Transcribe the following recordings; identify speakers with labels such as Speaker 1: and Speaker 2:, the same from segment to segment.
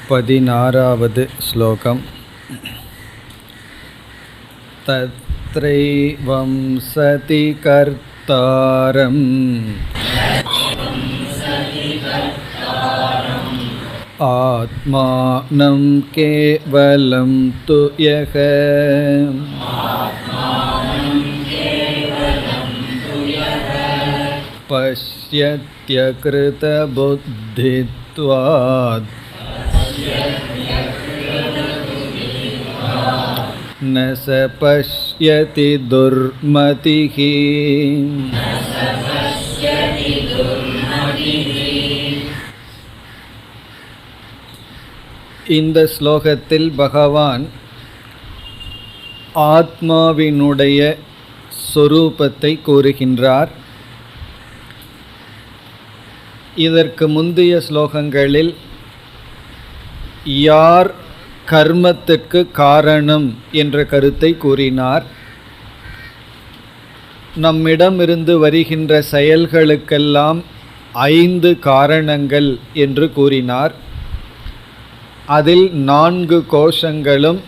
Speaker 1: 16வது ஸ்லோகம். தத்ரைவம் சதி கர்த்தாரம் ஆத்மானம் கேவலம் து யஹ பஷ்யத்யக்ருத புத்தித்வாத் ந ச பஷ்யதி துர்மதிஹி. இந்த ஸ்லோகத்தில் பகவான் ஆத்மாவினுடைய சொரூபத்தை கூறுகின்றார். இதற்கு முந்தைய ஸ்லோகங்களில் யார் கர்மத்திற்கு காரணம் என்ற கருத்தை கூறினார். நம்மிடமிருந்து வருகின்ற செயல்களுக்கெல்லாம் 5 காரணங்கள் என்று கூறினார். அதில் 4 கோஷங்களும்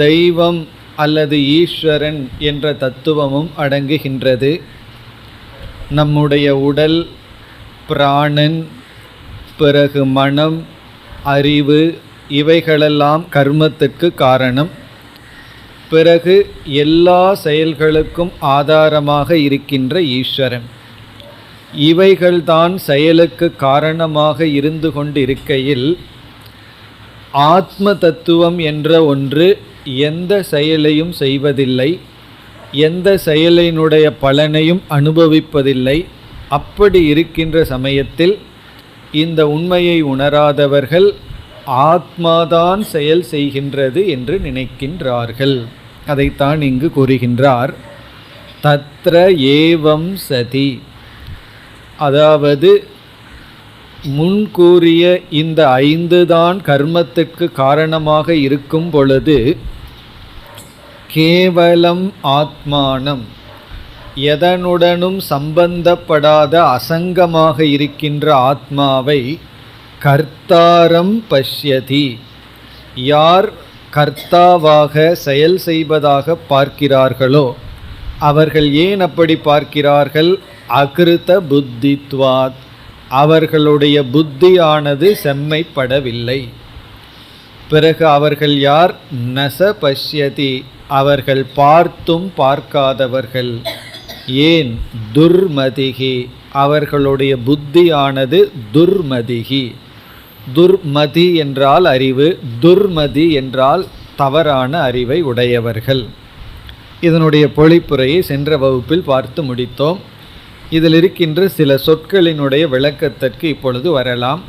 Speaker 1: தெய்வம் அல்லது ஈஸ்வரன் என்ற தத்துவமும் அடங்குகின்றது. நம்முடைய உடல், பிராணன், பிறகு மனம், அறிவு, இவைகளெல்லாம் கர்மத்துக்கு காரணம். பிறகு எல்லா செயல்களுக்கும் ஆதாரமாக இருக்கின்ற ஈஸ்வரன். இவைகள்தான் செயலுக்கு காரணமாக இருந்து கொண்டிருக்கையில் ஆத்ம தத்துவம் என்ற ஒன்று எந்த செயலையும் செய்வதில்லை, எந்த செயலினுடைய பலனையும் அனுபவிப்பதில்லை. அப்படி இருக்கின்ற சமயத்தில் இந்த உண்மையை உணராதவர்கள் ஆத்மாதான் செயல் செய்கின்றது என்று நினைக்கின்றார்கள். அதைத்தான் இங்கு கூறுகின்றார். தத்ர ஏவம் சதி, அதாவது முன்கூறிய இந்த 5 தான் கர்மத்திற்கு காரணமாக இருக்கும் பொழுது கேவலம் ஆத்மானம், எதனுடனும் சம்பந்தப்படாத அசங்கமாக இருக்கின்ற ஆத்மாவை கர்த்தாரம் பஷ்யதி, யார் கர்த்தாவாக செயல் செய்வதாக பார்க்கிறார்களோ அவர்கள் ஏன் அப்படி பார்க்கிறார்கள்? அகிருத புத்தித்வாத், அவர்களுடைய புத்தியானது செம்மைப்படவில்லை. பிறகு அவர்கள் யார்? நச பஷ்யதி, அவர்கள் பார்த்தும் பார்க்காதவர்கள். ஏன்? துர்மதிகி, அவர்களுடைய புத்தியானது துர்மதிகி. துர்மதி என்றால் அறிவு, துர்மதி என்றால் தவறான அறிவை உடையவர்கள். இதனுடைய பொழிப்புரையை சென்ற வகுப்பில் பார்த்து முடித்தோம். இதில் இருக்கின்ற சில சொற்களினுடைய விளக்கத்திற்கு இப்பொழுது வரலாம்.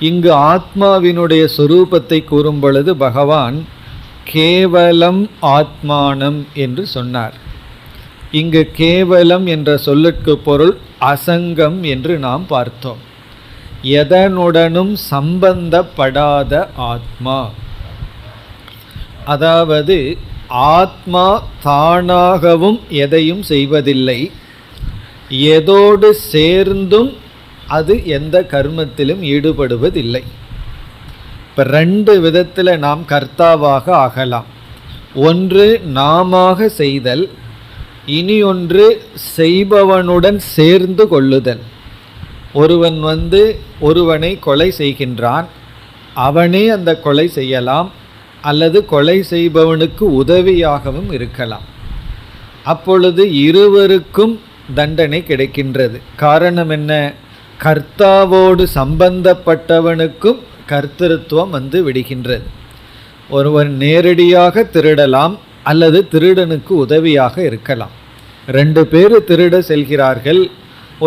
Speaker 1: இங்கு ஆத்மாவினுடைய சொரூபத்தை கூறும் பொழுது பகவான் கேவலம் ஆத்மானம் என்று சொன்னார். இங்கு கேவலம் என்ற சொல்லுக்கு பொருள் அசங்கம் என்று நாம் பார்த்தோம். எதனுடனும் சம்பந்தப்படாத ஆத்மா, அதாவது ஆத்மா தானாகவும் எதையும் செய்வதில்லை, எதோடு சேர்ந்தும் அது எந்த கர்மத்திலும் ஈடுபடுவதில்லை. இப்போ 2 விதத்தில் நாம் கர்த்தாவாக ஆகலாம். ஒன்று நாமாக செய்தல், இனி ஒன்று செய்பவனுடன் சேர்ந்து கொள்ளுதல். ஒருவன் ஒருவனை கொலை செய்கின்றான், அவனே அந்த கொலை செய்யலாம், அல்லது கொலை செய்பவனுக்கு உதவியாகவும் இருக்கலாம். அப்பொழுது இருவருக்கும் தண்டனை கிடைக்கின்றது. காரணம் என்ன? கர்த்தாவோடு சம்பந்தப்பட்டவனுக்கும் கர்த்தೃத்துவம் விடுகின்றது. ஒருவன் நேரடியாக திருடலாம், அல்லது திருடனுக்கு உதவியாக இருக்கலாம். 2 பேர் திருட செல்கிறார்கள்.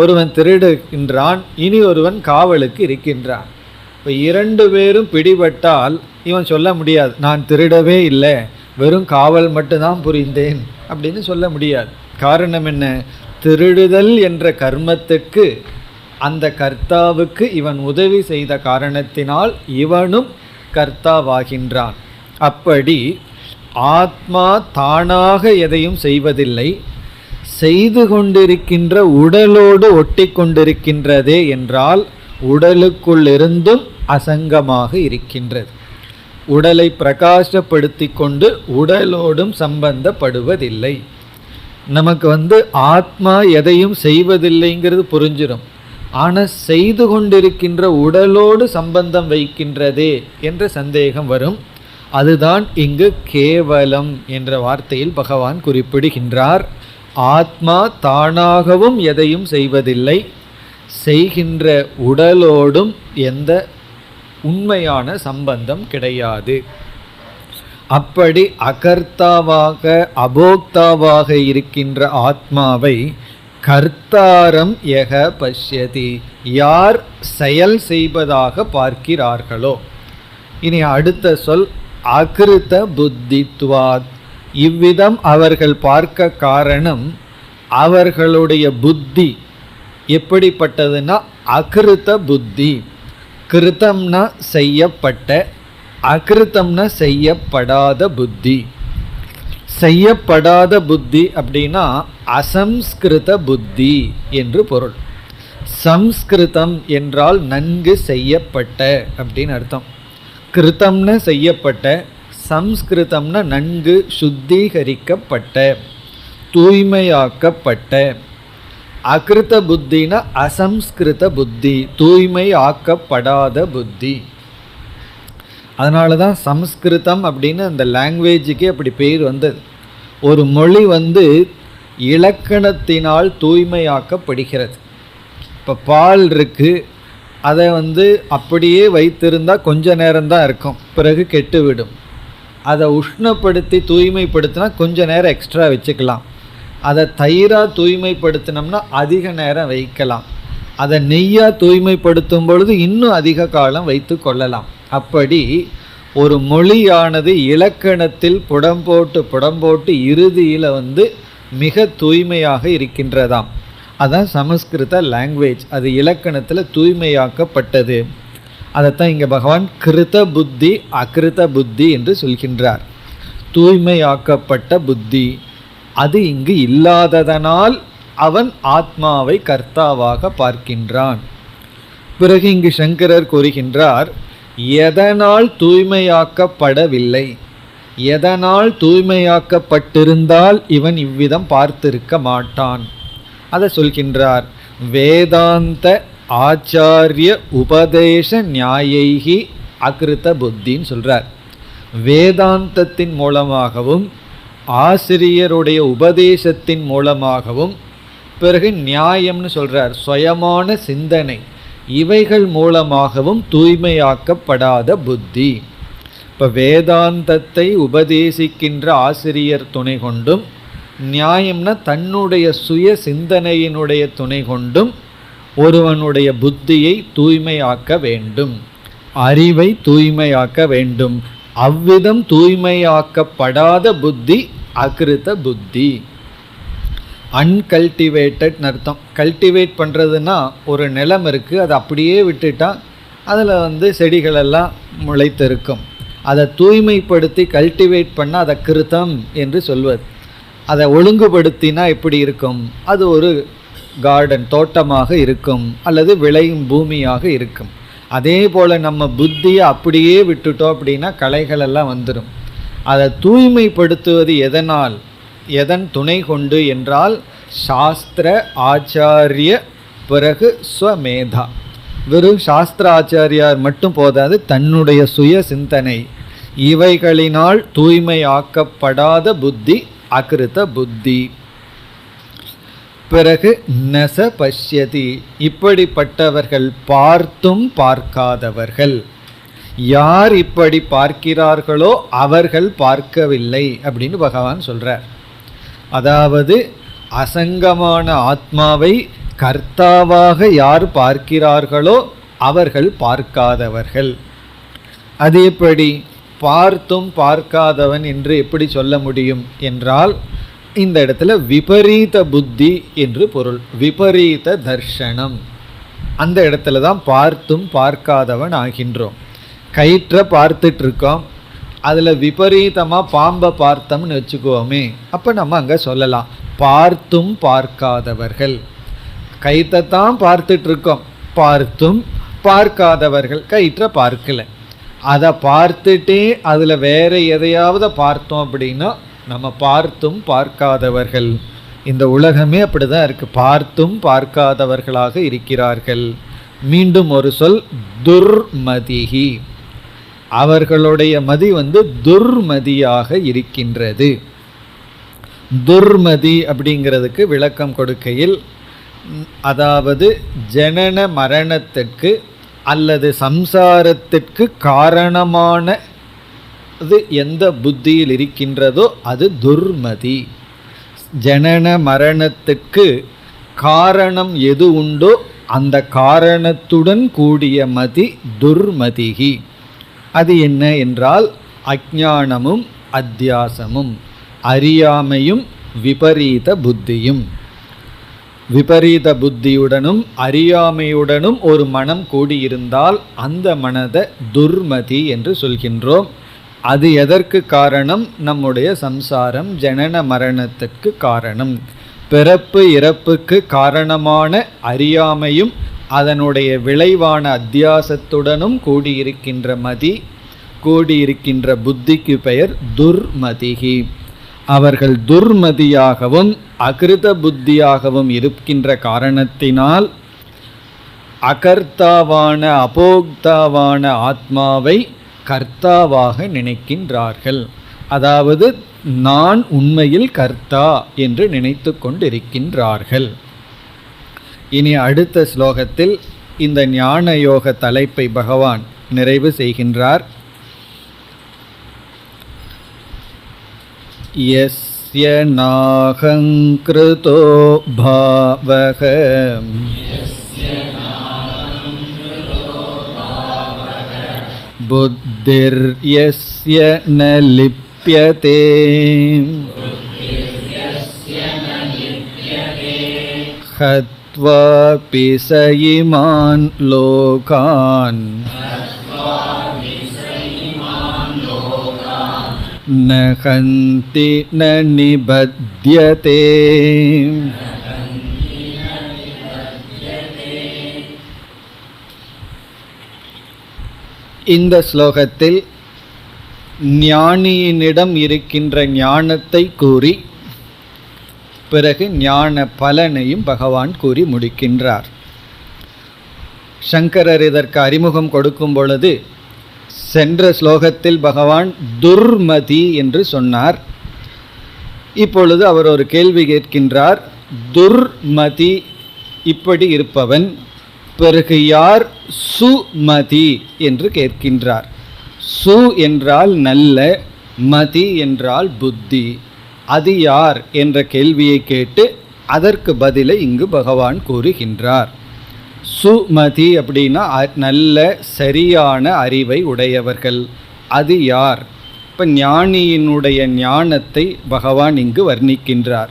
Speaker 1: ஒருவன் திருடுகின்றான், இனி ஒருவன் காவலுக்கு இருக்கின்றான். இப்போ 2 பேரும் பிடிபட்டால் இவன் சொல்ல முடியாது நான் திருடவே இல்லை, வெறும் காவல் மட்டும்தான் புரிந்தேன் அப்படின்னு சொல்ல முடியாது. காரணம் என்ன? திருடுதல் என்ற கர்மத்துக்கு அந்த கர்த்தாவுக்கு இவன் உதவி செய்த காரணத்தினால் இவனும் கர்த்தாவாகின்றான். அப்படி ஆத்மா தானாக எதையும் செய்வதில்லை, செய்து கொண்டிருக்கின்ற உடலோடு ஒட்டி கொண்டிருக்கின்றதே என்றால் உடலுக்குள்ளிருந்தும் அசங்கமாக இருக்கின்றது. உடலை பிரகாசப்படுத்தி கொண்டு உடலோடும் சம்பந்தப்படுவதில்லை. நமக்கு ஆத்மா எதையும் செய்வதில்லைங்கிறது புரிஞ்சிடும். ஆனால் செய்து கொண்டிருக்கின்ற உடலோடு சம்பந்தம் வைக்கின்றதே என்ற சந்தேகம் வரும். அதுதான் இங்கு கேவலம் என்ற வார்த்தையில் பகவான் குறிப்பிடுகின்றார். ஆத்மா தானாகவும் எதையும் செய்வதில்லை, செய்கின்ற உடலோடும் எந்த உண்மையான சம்பந்தம் கிடையாது. அப்படி அகர்த்தாவாக அபோக்தாவாக இருக்கின்ற ஆத்மாவை கர்த்தாரம் யக பஷ்யதி, யார் செயல் செய்வதாக பார்க்கிறார்களோ. இனி அடுத்த சொல் அகிருத புத்தித்வாத். இவ்விதம் அவர்கள் பார்க்க காரணம் அவர்களுடைய புத்தி எப்படிப்பட்டதுன்னா அகிருத புத்தி. கிருத்தம்னா செய்யப்பட்ட, அகிருத்தம்னா செய்யப்படாத புத்தி. செய்யப்படாத புத்தி அப்படின்னா அசம்ஸ்கிருத புத்தி என்று பொருள். சம்ஸ்கிருதம் என்றால் நன்கு செய்யப்பட்ட அப்படின்னு அர்த்தம். கிருத்தம்னா செய்யப்பட்ட, சம்ஸ்கிருதம்னா நன்கு சுத்திகரிக்கப்பட்ட, தூய்மையாக்கப்பட்ட. அகிருத்த புத்தினா அசம்ஸ்கிருத புத்தி, தூய்மை ஆக்கப்படாத புத்தி. அதனால தான் சம்ஸ்கிருதம் அப்படின்னு அந்த லாங்குவேஜுக்கே அப்படி பேர் வந்தது. ஒரு மொழி இலக்கணத்தினால் தூய்மையாக்கப்படுகிறது. இப்போ பால் இருக்குது, அதை அப்படியே வைத்திருந்தால் கொஞ்ச நேரம்தான் இருக்கும், பிறகு கெட்டுவிடும். அதை உஷ்ணப்படுத்தி தூய்மைப்படுத்தினா கொஞ்ச நேரம் எக்ஸ்ட்ரா வச்சுக்கலாம். அதை தயிராக தூய்மைப்படுத்தினோம்னா அதிக நேரம் வைக்கலாம். அதை நெய்யாக தூய்மைப்படுத்தும் பொழுது இன்னும் அதிக காலம் வைத்து கொள்ளலாம். அப்படி ஒரு மொழியானது இலக்கணத்தில் புடம் போட்டு இறுதியில் மிக தூய்மையாக இருக்கின்றதாம். அதான் சமஸ்கிருத லாங்குவேஜ், அது இலக்கணத்தில் தூய்மையாக்கப்பட்டது. அதைத்தான் இங்கே பகவான் கிருத புத்தி அகிருத புத்தி என்று சொல்கின்றார். தூய்மையாக்கப்பட்ட புத்தி அது இங்கு இல்லாததனால் அவன் ஆத்மாவை கர்த்தாவாக பார்க்கின்றான். பிறகு இங்கு சங்கரர் கூறுகின்றார், எதனால் தூய்மையாக்கப்படவில்லை, எதனால் தூய்மையாக்கப்பட்டிருந்தால் இவன் இவ்விதம் பார்த்திருக்க மாட்டான். அதை சொல்கின்றார். வேதாந்த ஆச்சாரிய உபதேச நியாயைகி அகிருத புத்தின்னு சொல்கிறார். வேதாந்தத்தின் மூலமாகவும் ஆசிரியருடைய உபதேசத்தின் மூலமாகவும் பிறகு நியாயம்னு சொல்கிறார், சுயமான சிந்தனை, இவைகள் மூலமாகவும் தூய்மையாக்கப்படாத புத்தி. இப்போ வேதாந்தத்தை உபதேசிக்கின்ற ஆசிரியர் துணை கொண்டும், நியாயம்னா தன்னுடைய சுய சிந்தனையினுடைய துணை கொண்டும் ஒருவனுடைய புத்தியை தூய்மையாக்க வேண்டும், அறிவை தூய்மையாக்க வேண்டும். அவ்விதம் தூய்மையாக்கப்படாத புத்தி அகிருத புத்தி. அன்கல்டிவேட்டட் அர்த்தம். கல்டிவேட் பண்ணுறதுன்னா ஒரு நிலம் இருக்குது, அதை அப்படியே விட்டுட்டா அதில் செடிகளெல்லாம் முளைத்திருக்கும். அதை தூய்மைப்படுத்தி கல்டிவேட் பண்ணால் அதை கிருத்தம் என்று சொல்வது. அதை ஒழுங்குபடுத்தினா எப்படி இருக்கும், அது ஒரு கார்டன் தோட்டமாக இருக்கும், அல்லது விளையும் பூமியாக இருக்கும். அதே போல் நம்ம புத்தியை அப்படியே விட்டுட்டோம் அப்படின்னா களைகளெல்லாம் வந்துடும். அதை தூய்மைப்படுத்துவது எதனால், எதன் துணை கொண்டு என்றால் சாஸ்திர ஆச்சாரிய பிறகு ஸ்வமேதா. வெறும் சாஸ்திர ஆச்சாரியார் மட்டும் போதாது, தன்னுடைய சுய சிந்தனை, இவைகளினால் தூய்மையாக்கப்படாத புத்தி அகிருத புத்தி. பிறகு நச பஷ்யதி, இப்படிப்பட்டவர்கள் பார்த்தும் பார்க்காதவர்கள். யார் இப்படி பார்க்கிறார்களோ அவர்கள் பார்க்கவில்லை அப்படின்னு பகவான் சொல்றார். அதாவது அசங்கமான ஆத்மாவை கர்த்தாவாக யார் பார்க்கிறார்களோ அவர்கள் பார்க்காதவர்கள். அது எப்படி பார்த்தும் பார்க்காதவன் என்று எப்படி சொல்ல முடியும் என்றால், இந்த இடத்துல விபரீத புத்தி என்று பொருள். விபரீத தர்ஷனம், அந்த இடத்துல தான் பார்த்தும் பார்க்காதவன் ஆகின்றோம். கயிற்றை பார்த்துட்டு இருக்கோம், அதில் விபரீதமாக பாம்பை பார்த்தோம்னு வச்சுக்குவோமே, அப்போ நம்ம அங்கே சொல்லலாம் பார்த்தும் பார்க்காதவர்கள். கயிற்றை தான் பார்த்துட்டு இருக்கோம், பார்த்தும் பார்க்காதவர்கள் கயிற்றை பார்க்கல, அதை பார்த்துட்டே அதில் வேற எதையாவது பார்த்தோம் அப்படின்னா நம்ம பார்த்தும் பார்க்காதவர்கள். இந்த உலகமே அப்படிதான் இருக்கு, பார்த்தும் பார்க்காதவர்களாக இருக்கிறார்கள். மீண்டும் ஒரு சொல், துர்மதிஹி, அவர்களுடைய மதி துர்மதியாக இருக்கின்றது. துர்மதி அப்படிங்கிறதுக்கு விளக்கம் கொடுக்கையில், அதாவது ஜனன மரணத்திற்கு அல்லது சம்சாரத்திற்கு காரணமானது எந்த புத்தியில் இருக்கின்றதோ அது துர்மதி. ஜனன மரணத்திற்கு காரணம் எது உண்டோ அந்த காரணத்துடன் கூடிய மதி துர்மதிகி. அது என்ன என்றால் அஞ்ஞானமும் அத்தியாசமும், அறியாமையும் விபரீத புத்தியும். விபரீத புத்தியுடனும் அறியாமையுடனும் ஒரு மனம் கூடியிருந்தால் அந்த மனதை துர்மதி என்று சொல்கின்றோம். அது எதற்கு காரணம்? நம்முடைய சம்சாரம், ஜனன மரணத்துக்கு காரணம். பிறப்பு இறப்புக்கு காரணமான அறியாமையும் அதனுடைய விளைவான அத்தியாசத்துடனும் கூடியிருக்கின்ற மதி, கூடியிருக்கின்ற புத்திக்கு பெயர் துர்மதிகி. அவர்கள் துர்மதியாகவும் அகிருத புத்தியாகவும் இருக்கின்ற காரணத்தினால் அகர்த்தாவான அபோக்தாவான ஆத்மாவை கர்த்தாவாக நினைக்கின்றார்கள். அதாவது நான் உண்மையில் கர்த்தா என்று நினைத்து கொண்டிருக்கின்றார்கள். இனி அடுத்த ஸ்லோகத்தில் இந்த ஞான யோக தலைப்பை பகவான் நிறைவு செய்கின்றார். யஸ்ய நாஹங்கிருதோ பாவக புத்திர்யஸ்ய ந லிப்யதே ஹத்வாபி ச இமான் லோகான் ந ஹந்தி ந நிபத்யதே. இந்த ஸ்லோகத்தில் ஞானியினிடம் இருக்கின்ற ஞானத்தை கூறி பிறகு ஞான பலனையும் பகவான் கூறி முடிக்கின்றார். சங்கரர் இதற்கு அறிமுகம் கொடுக்கும் பொழுது சென்ற ஸ்லோகத்தில் பகவான் துர்மதி என்று சொன்னார். இப்பொழுது அவர் ஒரு கேள்வி கேட்கின்றார். துர்மதி இப்படி இருப்பவன் பிறகு யார் சுமதி என்று கேட்கின்றார். சு என்றால் நல்ல, மதி என்றால் புத்தி. அது யார் என்ற கேள்வியை கேட்டு அதற்கு பதிலை இங்கு பகவான் கூறுகின்றார். சுமதி அப்படின்னா நல்ல சரியான அறிவை உடையவர்கள். அது யார்? இப்போ ஞானியினுடைய ஞானத்தை பகவான் இங்கு வர்ணிக்கின்றார்.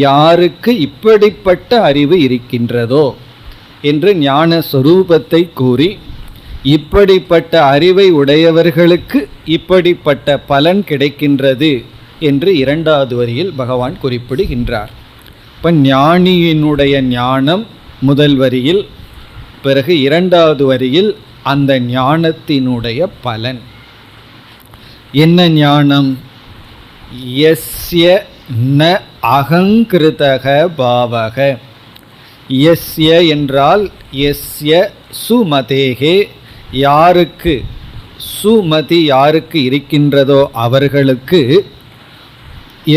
Speaker 1: யாருக்கு இப்படிப்பட்ட அறிவு இருக்கின்றதோ என்று ஞான சொரூபத்தை கூறி, இப்படிப்பட்ட அறிவை உடையவர்களுக்கு இப்படிப்பட்ட பலன் கிடைக்கின்றது என்று இரண்டாவது வரியில் பகவான் குறிப்பிடுகின்றார். இப்போ ஞானியினுடைய ஞானம் முதல் வரியில், பிறகு இரண்டாவது வரியில் அந்த ஞானத்தினுடைய பலன் என்ன? ஞானம் யஸ்ய ந அகங்கிருதக பாவக. யஸ்ய என்றால் யஸ்ய சுமதேகே, யாருக்கு சுமதி யாருக்கு இருக்கின்றதோ அவர்களுக்கு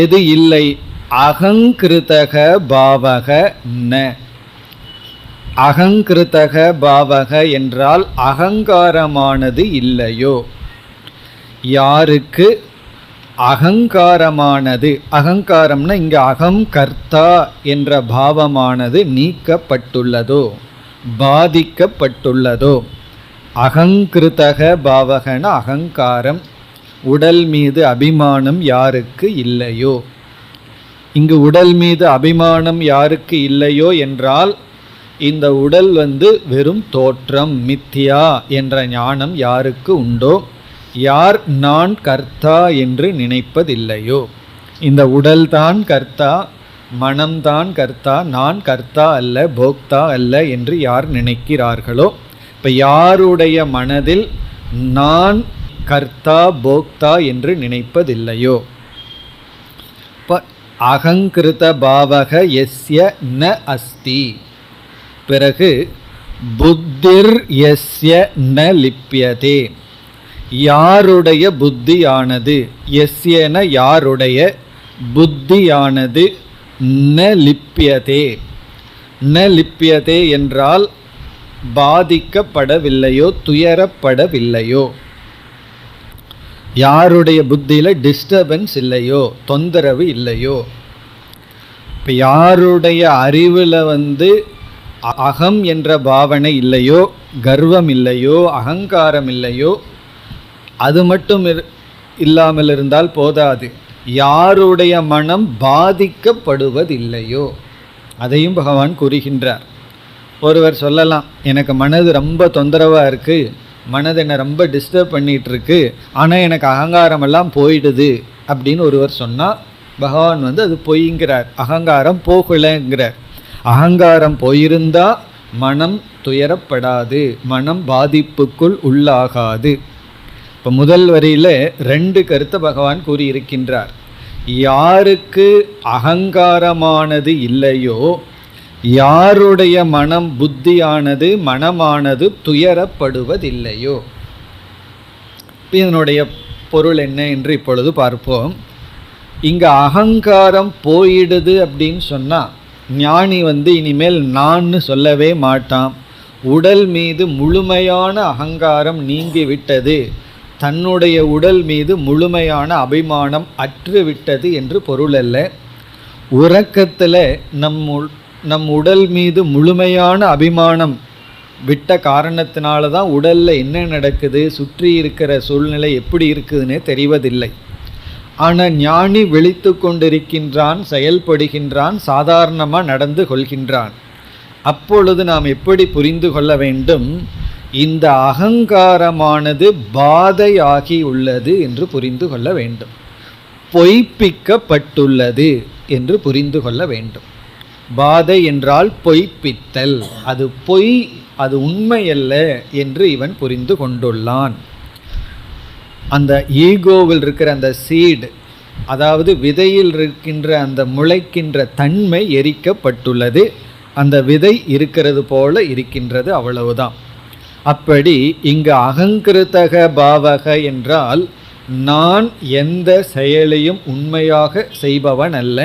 Speaker 1: எது இல்லை? அகங்கிருதக பாவக ந. அகங்கிருதக பாவக என்றால் அகங்காரமானது இல்லையோ. யாருக்கு அகங்காரமானது, அகங்காரம்னா இங்கே அகம் கர்த்தா என்ற பாவமானது நீக்கப்பட்டுள்ளதோ, பாதிக்கப்பட்டுள்ளதோ. அகங்கிருதக பாவகன அகங்காரம், உடல் மீது அபிமானம் யாருக்கு இல்லையோ. இங்கு உடல் மீது அபிமானம் யாருக்கு இல்லையோ என்றால் இந்த உடல் வெறும் தோற்றம், மித்தியா என்ற ஞானம் யாருக்கு உண்டோ, யார் நான் கர்த்தா என்று நினைப்பதில்லையோ. இந்த உடல்தான் கர்த்தா, மனம்தான் கர்த்தா, நான் கர்த்தா அல்ல, போக்தா அல்ல என்று யார் நினைக்கிறார்களோ, இப்போ யாருடைய மனதில் நான் கர்த்தா போக்தா என்று நினைப்பதில்லையோ, இப்போ அகங்கிருத பாவக எஸ்ய ந அஸ்தி. பிறகு புத்திர் எஸ்ய ந லிப்யதே, யாருடைய புத்தியானது, எஸ்யன யாருடைய புத்தியானது, ந லிப்யதே, ந லிப்யதே என்றால் பாதிக்கப்படவில்லையோ துயரப்படவில்லையோ, யாருடைய புத்தியில் டிஸ்டர்பன்ஸ் இல்லையோ தொந்தரவு இல்லையோ. இப்போ யாருடைய அறிவில் அகம் என்ற பாவனை இல்லையோ, கர்வம் இல்லையோ, அகங்காரம் இல்லையோ, அது மட்டும் இல்லாமல் இருந்தால் போதாது, யாருடைய மனம் பாதிக்கப்படுவதில்லையோ அதையும் பகவான் கூறுகின்றார். ஒருவர் சொல்லலாம், எனக்கு மனது ரொம்ப தொந்தரவாக இருக்குது, மனது என்னை ரொம்ப டிஸ்டர்ப் பண்ணிகிட்ருக்கு, ஆனால் எனக்கு அகங்காரமெல்லாம் போயிடுது அப்படின்னு ஒருவர் சொன்னால் பகவான் அது பொய்ங்கிறார், அகங்காரம் போகலைங்கிறார். அகங்காரம் போயிருந்தால் மனம் துயரப்படாது, மனம் பாதிப்புக்குள் உள்ளாகாது. இப்போ முதல் வரியில் 2 கருத்தை பகவான் கூறியிருக்கின்றார். யாருக்கு அகங்காரமானது இல்லையோ, யாருடைய மனம் புத்தியானது மனமானது துயரப்படுவதில்லையோ. இதனுடைய பொருள் என்ன என்று இப்பொழுது பார்ப்போம். இங்கே அகங்காரம் போயிடுது அப்படின்னு சொன்னால் ஞானி இனிமேல் நான் சொல்லவே மாட்டான், உடல் மீது முழுமையான அகங்காரம் நீங்கிவிட்டது, தன்னுடைய உடல் மீது முழுமையான அபிமானம் அற்றுவிட்டது என்று பொருள் அல்ல. உறக்கத்தில் நம் உடல் மீது முழுமையான அபிமானம் விட்ட காரணத்தினால தான் உடலில் என்ன நடக்குது, சுற்றி இருக்கிற சூழ்நிலை எப்படி இருக்குதுன்னே தெரிவதில்லை. ஆனால் ஞானி விழித்து கொண்டிருக்கின்றான், செயல்படுகின்றான், சாதாரணமாக நடந்து கொள்கின்றான். அப்பொழுது நாம் எப்படி புரிந்து கொள்ள வேண்டும், இந்த அகங்காரமானது பாதையாகி உள்ளது என்று புரிந்து கொள்ள வேண்டும், பொய்ப்பிக்கப்பட்டுள்ளது என்று புரிந்து கொள்ள வேண்டும். பாதை என்றால் பொய்ப்பித்தல், அது பொய், அது உண்மையல்ல என்று இவன் புரிந்து கொண்டுள்ளான். அந்த ஈகோவில் இருக்கிற அந்த சீடு, அதாவது விதையில் இருக்கின்ற அந்த முளைக்கின்ற தன்மை எரிக்கப்பட்டுள்ளது, அந்த விதை இருக்கிறது போல இருக்கின்றது, அவ்வளவுதான். அப்படி இங்கு அகங்கிருத்தக பாவக என்றால் நான் எந்த செயலையும் உண்மையாக செய்பவன் அல்ல,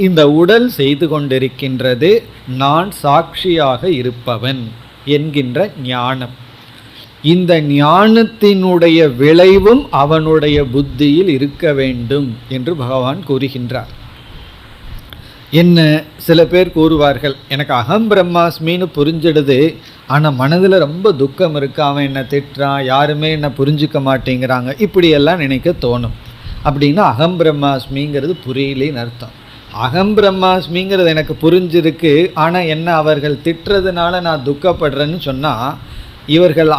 Speaker 1: இந்த உடல் செய்து கொண்டிருக்கின்றது, நான் சாட்சியாக இருப்பவன் என்கின்ற ஞானம். இந்த ஞானத்தினுடைய விளைவும் அவனுடைய புத்தியில் இருக்க வேண்டும் என்று பகவான் கூறுகின்றார். என்ன, சில பேர் கூறுவார்கள், எனக்கு அகம் பிரம்மாஸ்மின்னு புரிஞ்சிடுது, ஆனால் மனதில் ரொம்ப துக்கம் இருக்கு, அவன் என்னை திட்டுறான், யாருமே என்னை புரிஞ்சிக்க மாட்டேங்கிறாங்க, இப்படியெல்லாம் நினைக்க தோணும். அப்படின்னா அகம் பிரம்மாஸ்மிங்கிறது புரியலேன்னு அர்த்தம். அகம் பிரம்மாஸ்மிங்கிறது எனக்கு புரிஞ்சிருக்கு, ஆனால் என்ன அவர்கள் திட்டுறதுனால நான் துக்கப்படுறேன்னு சொன்னால்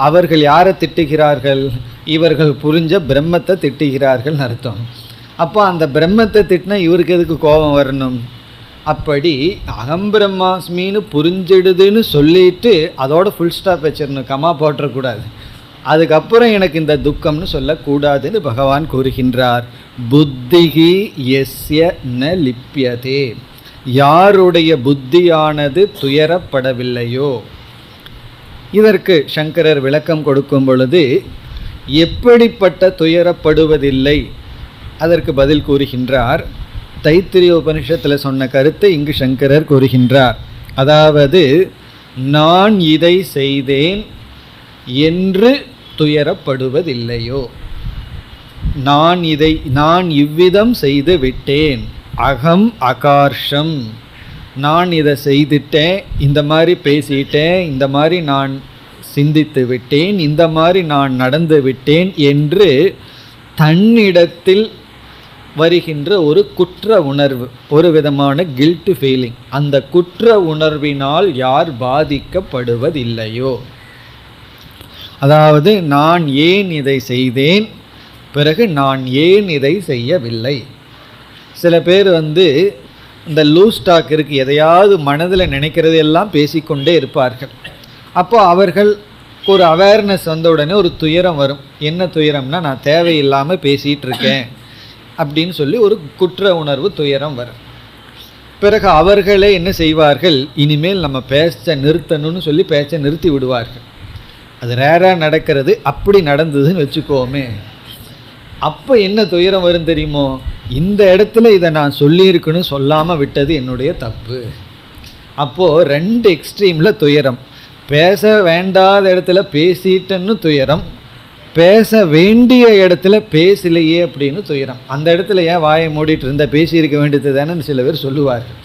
Speaker 1: அவர்கள் யாரை திட்டுகிறார்கள், இவர்கள் புரிஞ்ச பிரம்மத்தை திட்டுகிறார்கள் அர்த்தம். அப்போ அந்த பிரம்மத்தை திட்டினா இவருக்கு எதுக்கு கோபம் வரணும்? அப்படி அகம் பிரம்மாஸ்மின்னு புரிஞ்சிடுதுன்னு சொல்லிட்டு அதோட ஃபுல் ஸ்டாப் வச்சிடணும், கமா போட்டக்கூடாது. அதுக்கப்புறம் எனக்கு இந்த துக்கம்னு சொல்லக்கூடாதுன்னு பகவான் கூறுகின்றார். புத்திகி எஸ்ய ந லிப்யதே, யாருடைய புத்தியானது துயரப்படவில்லையோ. இதற்கு சங்கரர் விளக்கம் கொடுக்கும் பொழுது எப்படிப்பட்ட துயரப்படுவதில்லை அதற்கு பதில் கூறுகின்றார். தைத்திரிய உபனிஷத்தில் சொன்ன கருத்தை இங்கு சங்கரர் கூறுகின்றார். அதாவது நான் இதை செய்தேன் என்று துயரப்படுவதில்லையோ, நான் இவ்விதம் செய்து விட்டேன், அகம் அகார்ஷம், நான் இதை செய்துட்டேன், இந்த மாதிரி பேசிட்டேன், இந்த மாதிரி நான் சிந்தித்து விட்டேன், இந்த மாதிரி நான் நடந்து விட்டேன் என்று தன்னிடத்தில் வருகின்ற ஒரு குற்ற உணர்வு, ஒரு விதமான கில்ட் ஃபீலிங், அந்த குற்ற உணர்வினால் யார் பாதிக்கப்படுவதில்லையோ, அதாவது நான் ஏன் இதை செய்தேன், பிறகு நான் ஏன் இதை செய்யவில்லை. சில பேர் இந்த லூஸ் டாக் இருக்குது, எதையாவது மனதில் நினைக்கிறது எல்லாம் பேசிக்கொண்டே இருப்பார்கள். அப்போ அவர்கள் ஒரு அவேர்னஸ் வந்த உடனே ஒரு துயரம் வரும். என்ன துயரம்னா, நான் தேவையில்லாமல் பேசிகிட்டு இருக்கேன் அப்படின்னு சொல்லி ஒரு குற்ற உணர்வு துயரம் வரும். பிறகு அவர்களே என்ன செய்வார்கள், இனிமேல் நம்ம பேச்ச நிறுத்தணும்னு சொல்லி பேச்சை நிறுத்தி விடுவார்கள். அது ரேராக நடக்கிறது. அப்படி நடந்ததுன்னு வச்சுக்கோமே, அப்போ என்ன துயரம் வரும் தெரியுமோ, இந்த இடத்துல இதை நான் சொல்லியிருக்கணும், சொல்லாமல் விட்டது என்னுடைய தப்பு. அப்போது 2 எக்ஸ்ட்ரீமில் துயரம். பேச வேண்டாத இடத்துல பேசிட்டேன்னு துயரம், பேச வேண்டிய இடத்துல பேசலையே அப்படின்னு துயரம். அந்த இடத்துல ஏன் வாயை மூடிட்டு இருந்த, பேசியிருக்க வேண்டியது தானே சில பேர் சொல்லுவார்கள்.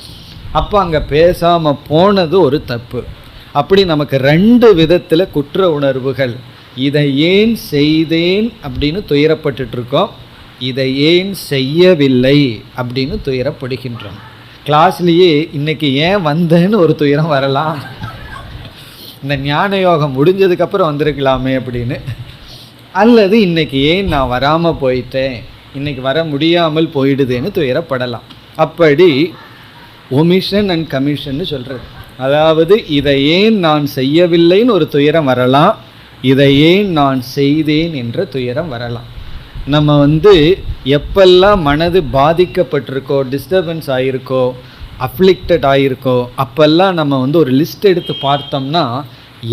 Speaker 1: அப்போ அங்கே பேசாமல் போனது ஒரு தப்பு. அப்படி நமக்கு 2 விதத்தில் குற்ற உணர்வுகள். இதை ஏன் செய்தேன் அப்படின்னு துயரப்பட்டுருக்கோம், இதை ஏன் செய்யவில்லை அப்படின்னு துயரப்படுகின்றோம். கிளாஸ்லேயே இன்றைக்கி ஏன் வந்தேன்னு ஒரு துயரம் வரலாம், இந்த ஞான யோகம் முடிஞ்சதுக்கப்புறம் வந்திருக்கலாமே அப்படின்னு. அல்லது இன்றைக்கி ஏன் நான் வராமல் போயிட்டேன், இன்றைக்கி வர முடியாமல் போயிடுதேன்னு துயரப்படலாம். அப்படி ஒமிஷன் அண்ட் கமிஷன்னு சொல்கிறது. அதாவது இதை ஏன் நான் செய்யவில்லைன்னு ஒரு துயரம் வரலாம், இதை ஏன் நான் செய்தேன் என்ற துயரம் வரலாம். நம்ம எப்பெல்லாம் மனது பாதிக்கப்பட்டிருக்கோ, டிஸ்டர்பன்ஸ் ஆகிருக்கோ, அஃப்ளிக்டட் ஆகிருக்கோ, அப்பெல்லாம் நம்ம ஒரு லிஸ்ட் எடுத்து பார்த்தோம்னா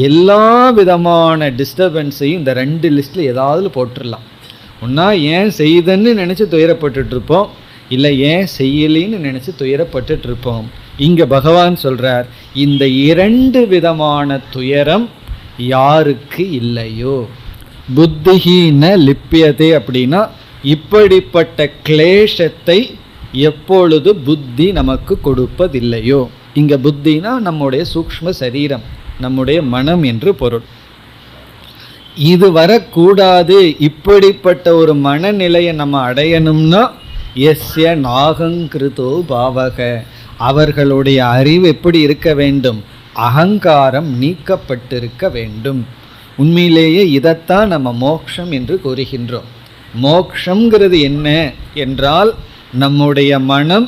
Speaker 1: எல்லா விதமான டிஸ்டர்பன்ஸையும் இந்த 2 லிஸ்ட்டில் ஏதாவது போட்டுடலாம். ஒன்றா ஏன் செய்தன்னு நினச்சி துயரப்பட்டுட்ருப்போம், இல்லை ஏன் செய்யலின்னு நினச்சி துயரப்பட்டுட்ருப்போம். இங்கே பகவான் சொல்கிறார், இந்த 2 விதமான துயரம் யாருக்கு இல்லையோ, புத்திஹீன லிப்பியதே அப்படின்னா இப்படிப்பட்ட கிளேஷத்தை எப்பொழுது புத்தி நமக்கு கொடுப்பதில்லையோ. இங்கே புத்தினா நம்முடைய சூக்ஷ்ம சரீரம், நம்முடைய மனம் என்று பொருள். இது வரக்கூடாது, இப்படிப்பட்ட ஒரு மனநிலையை நம்ம அடையணும்னா எஸ்ய நாகங்கிருதோ பாவக, அவர்களுடைய அறிவு எப்படி இருக்க வேண்டும், அகங்காரம் நீக்கப்பட்டிருக்க வேண்டும். உண்மையிலேயே இதைத்தான் நம்ம மோக்ஷம் என்று கூறுகின்றோம். மோக்ஷங்கிறது என்ன என்றால், நம்முடைய மனம்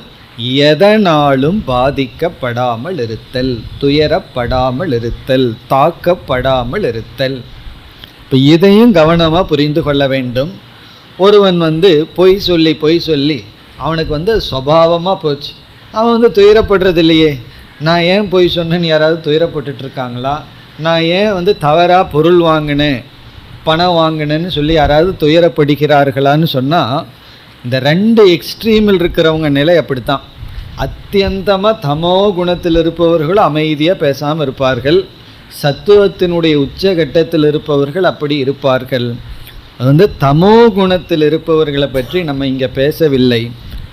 Speaker 1: எதனாலும் பாதிக்கப்படாமல் இருத்தல், துயரப்படாமல் இருத்தல், தாக்கப்படாமல் இருத்தல். இப்போ இதையும் கவனமாக புரிந்து கொள்ள வேண்டும். ஒருவன் பொய் சொல்லி அவனுக்கு சுபாவமாக போச்சு, அவன் துயரப்படுறது இல்லையே. நான் ஏன் பொய் சொன்னேன்னு யாராவது துயரப்பட்டுருக்காங்களா, நான் ஏன் தவறாக பொருள் வாங்கினேன், பணம் வாங்கினேன்னு சொல்லி யாராவது துயரப்படுகிறார்களான்னு சொன்னால், இந்த 2 எக்ஸ்ட்ரீமில் இருக்கிறவங்க நிலை அப்படித்தான். அத்தியந்தமாக தமோ குணத்தில் இருப்பவர்கள் அமைதியாக பேசாமல் இருப்பார்கள், சத்துவத்தினுடைய உச்சகட்டத்தில் இருப்பவர்கள் அப்படி இருப்பார்கள். தமோ குணத்தில் இருப்பவர்களை பற்றி நம்ம இங்கே பேசவில்லை,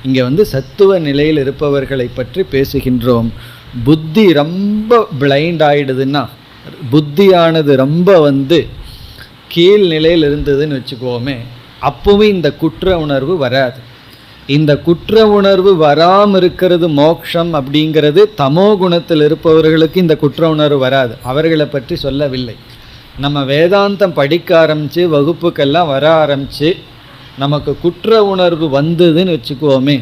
Speaker 1: இங்கே சத்துவ நிலையில் இருப்பவர்களை பற்றி பேசுகின்றோம். புத்தி ரொம்ப பிளைண்ட் ஆகிடுதுன்னா, புத்தியானது ரொம்ப கீழ் நிலையில் இருந்ததுன்னு வச்சுக்கோமே, அப்போவே இந்த குற்ற உணர்வு வராது. இந்த குற்ற உணர்வு வராமல் இருக்கிறது மோக்ஷம் அப்படிங்கிறது. தமோ குணத்தில் இருப்பவர்களுக்கு இந்த குற்ற உணர்வு வராது, அவர்களை பற்றி சொல்லவில்லை. நம்ம வேதாந்தம் படிக்க ஆரம்பித்து வகுப்புக்கெல்லாம் வர ஆரம்பித்து நமக்கு குற்ற உணர்வு வந்ததுன்னு வச்சுக்குவோமே,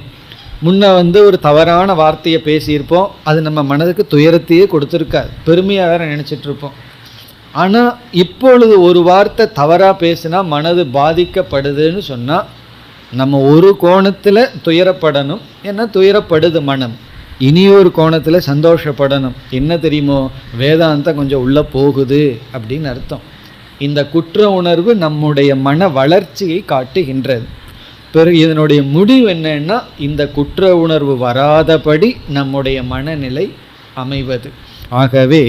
Speaker 1: முன்ன ஒரு தவறான வார்த்தையை பேசியிருப்போம், அது நம்ம மனதுக்கு துயரத்தையே கொடுத்துருக்காது, பெருமையாக வேறு நினச்சிட்ருப்போம். ஆனால் இப்பொழுது ஒரு வார்த்தை தவறாக பேசினா மனது பாதிக்கப்படுதுன்னு சொன்னால் நம்ம ஒரு கோணத்தில் துயரப்படணும், ஏன்னா துயரப்படுது மனம். இனியொரு கோணத்தில் சந்தோஷப்படணும். என்ன தெரியுமோ, வேதாந்தம் கொஞ்சம் உள்ளே போகுது அப்படின்னு அர்த்தம். இந்த குற்ற உணர்வு நம்முடைய மன வளர்ச்சியை காட்டுகின்றது. பிறகு இதனுடைய முடிவு என்னன்னா, இந்த குற்ற உணர்வு வராதபடி நம்முடைய மனநிலை அமைவது. ஆகவே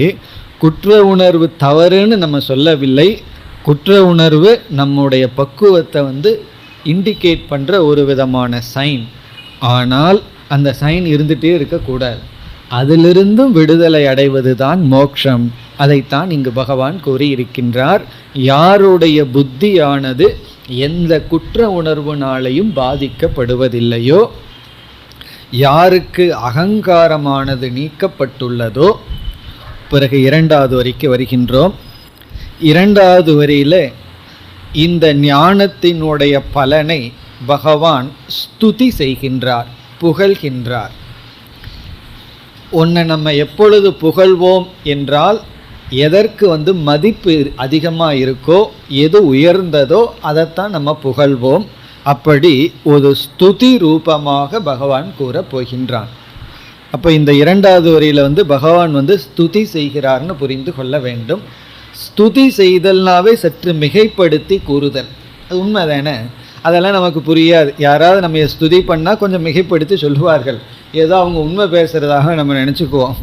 Speaker 1: குற்ற உணர்வு தவறுன்னு நம்ம சொல்லவில்லை, குற்ற உணர்வு நம்முடைய பக்குவத்தை இண்டிகேட் பண்ணுற ஒரு விதமான சைன். ஆனால் அந்த சைன் இருந்துகிட்டே இருக்கக்கூடாது, அதிலிருந்தும் விடுதலை அடைவது தான் மோக்ஷம். அதைத்தான் இங்கு பகவான் கூறியிருக்கின்றார். யாருடைய புத்தியானது எந்த குற்ற உணர்வுனாலையும் பாதிக்கப்படுவதில்லையோ, யாருக்கு அகங்காரமானது நீக்கப்பட்டுள்ளதோ. பிறகு 2வது வரிக்கு வருகின்றோம். 2வது வரியில் இந்த ஞானத்தினுடைய பலனை பகவான் ஸ்துதி செய்கின்றார், புகழ்கின்றார். ஒன்றை நம்ம எப்பொழுது புகழ்வோம் என்றால், எதற்கு மதிப்பு அதிகமாக இருக்கோ, எது உயர்ந்ததோ அதைத்தான் நம்ம புகழ்வோம். அப்படி ஒரு ஸ்துதி ரூபமாக பகவான் கூறப் போகின்றான். அப்போ இந்த இரண்டாவது வரியில் பகவான் ஸ்துதி செய்கிறார்னு புரிந்து கொள்ள வேண்டும். ஸ்துதி செய்தல்னாவே சற்று மிகைப்படுத்தி கூறுதல், அது உண்மை தானே? அதெல்லாம் நமக்கு புரியாது. யாராவது நம்ம ஸ்துதி பண்ணால் கொஞ்சம் மிகைப்படுத்தி சொல்லுவார்கள், ஏதோ அவங்க உண்மை பேசுகிறதாக நம்ம நினச்சிக்குவோம்.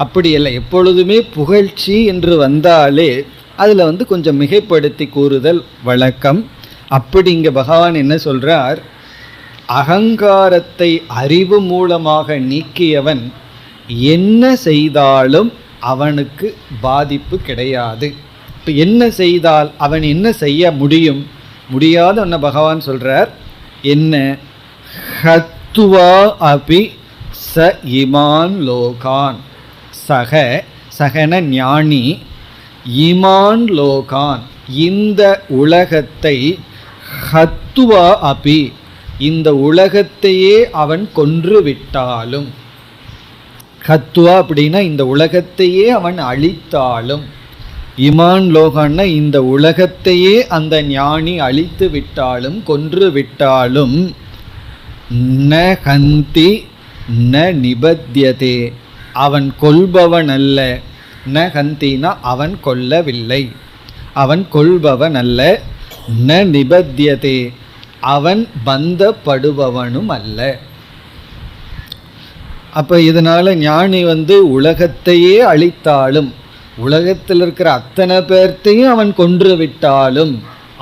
Speaker 1: அப்படி இல்லை, எப்பொழுதுமே புகழ்ச்சி என்று வந்தாலே அதில் கொஞ்சம் மிகைப்படுத்தி கூறுதல் வழக்கம். அப்படி இங்கே பகவான் என்ன சொல்கிறார், அகங்காரத்தை அறிவு மூலமாக நீக்கியவன் என்ன செய்தாலும் அவனுக்கு பாதிப்பு கிடையாது. இப்போ என்ன செய்தால் அவன் என்ன செய்ய முடியும்? முடியாத ஒன்று பகவான் சொல்கிறார். என்ன? ஹத்வா அபி ச இமான் லோகான். சகன ஞானி, இமான் லோகான் இந்த உலகத்தை, ஹத்வா அபி இந்த உலகத்தையே அவன் கொன்று விட்டாலும், ஹத்வா அப்படின்னா இந்த உலகத்தையே அவன் அழித்தாலும், இமான் லோகான்னா இந்த உலகத்தையே அந்த ஞானி அழித்து விட்டாலும் கொன்று விட்டாலும், ந ஹந்தி ந நிபத்யதே அவன் கொல்பவன் அல்ல. ந ஹந்தினா அவன் கொல்லவில்லை, அவன் கொல்பவன் அல்ல. ந நிபத்யதே அவன் பந்தப்படுபவனும் அல்ல. அப்போ இதனால் ஞானி உலகத்தையே அழித்தாலும், உலகத்தில் இருக்கிற அத்தனை பேர்த்தையும் அவன் கொன்று விட்டாலும்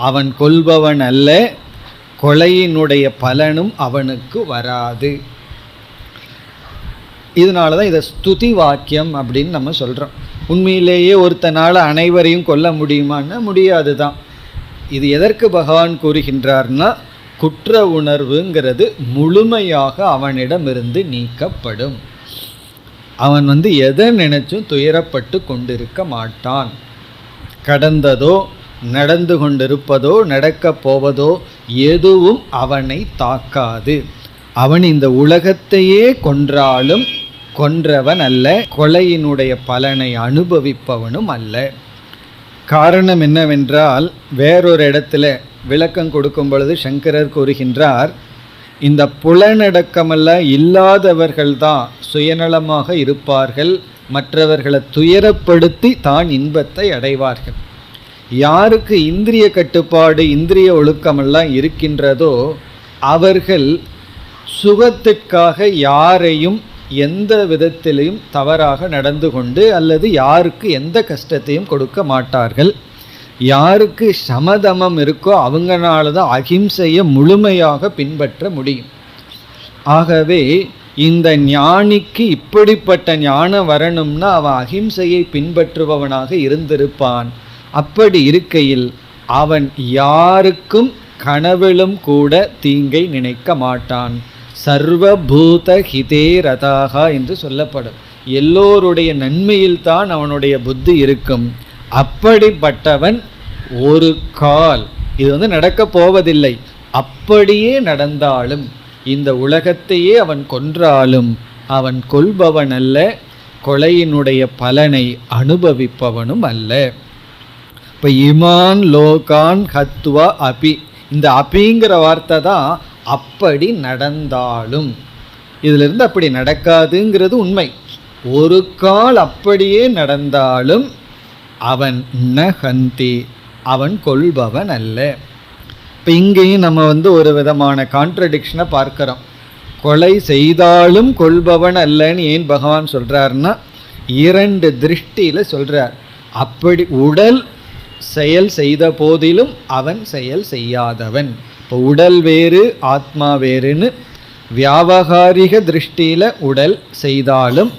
Speaker 1: அவன் கொல்பவன் அல்ல, கொலையினுடைய பலனும் அவனுக்கு வராது. இதனால தான் இதை ஸ்துதி வாக்கியம் அப்படின்னு நம்ம சொல்கிறோம். உண்மையிலேயே ஒருத்தனால் அனைவரையும் கொல்ல முடியுமான்னா முடியாது தான். இது எதற்கு பகவான் கூறுகின்றார்னா, குற்ற உணர்வுங்கிறது முழுமையாக அவனிடமிருந்து நீக்கப்படும். அவன் எதை நினைச்சும் துயரப்பட்டு கொண்டிருக்க மாட்டான். கடந்ததோ நடந்து கொண்டிருப்பதோ நடக்கப் போவதோ எதுவும் அவனை தாக்காது. அவன் இந்த உலகத்தையே கொன்றாலும் கொன்றவன் அல்ல, கொலையினுடைய பலனை அனுபவிப்பவனும் அல்ல. காரணம் என்னவென்றால், வேறொரு இடத்துல விளக்கம் கொடுக்கும் பொழுது சங்கரர் கூறுகின்றார், இந்த புலனடக்கமெல்லாம் இல்லாதவர்கள்தான் சுயநலமாக இருப்பார்கள், மற்றவர்களை துயரப்படுத்தி தான் இன்பத்தை அடைவார்கள். யாருக்கு இந்திரிய கட்டுப்பாடு இந்திரிய ஒழுக்கமெல்லாம் இருக்கின்றதோ அவர்கள் சுகத்திற்காக யாரையும் எந்த விதத்திலையும் தவறாக நடந்து கொண்டு அல்லது யாருக்கு எந்த கஷ்டத்தையும் கொடுக்க மாட்டார்கள். யாருக்கு சமதமம் இருக்கோ அவங்களால தான் அகிம்சையை முழுமையாக பின்பற்ற முடியும். ஆகவே இந்த ஞானிக்கு இப்படிப்பட்ட ஞானம் வரணும்னா அவன் அகிம்சையை பின்பற்றுபவனாக இருந்திருப்பான். அப்படி இருக்கையில் அவன் யாருக்கும் கனவிலும் கூட தீங்கை நினைக்க மாட்டான். சர்வபூத ஹிதே ரதாகா என்று சொல்லப்படும். எல்லோருடைய நன்மையில்தான் அவனுடைய புத்தி இருக்கும். அப்படிப்பட்டவன் ஒரு கால், இது நடக்கப் போவதில்லை, அப்படியே நடந்தாலும் இந்த உலகத்தையே அவன் கொன்றாலும் அவன் கொல்பவன் அல்ல, கொலையினுடைய பலனை அனுபவிப்பவனும் அல்ல. இப்போ இமான் லோகான் ஹத்வா அபி, இந்த அபிங்கிற வார்த்தை தான் அப்படி நடந்தாலும். இதிலிருந்து அப்படி நடக்காதுங்கிறது உண்மை. ஒரு கால் அப்படியே நடந்தாலும் அவன் ந ஹந்தி, அவன் கொல்பவன் அல்ல. இப்போ இங்கேயும் நம்ம ஒரு விதமான கான்ட்ரடிக்ஷனை பார்க்குறோம். கொலை செய்தாலும் கொல்பவன் அல்லன்னு ஏன் பகவான் சொல்கிறாருன்னா, இரண்டு திருஷ்டியில் சொல்கிறார். அப்படி உடல் செயல் செய்த போதிலும் அவன் செயல் செய்யாதவன். இப்போ உடல் வேறு ஆத்மா வேறுன்னு வியாபகாரிக திருஷ்டியில் உடல் செய்தாலும்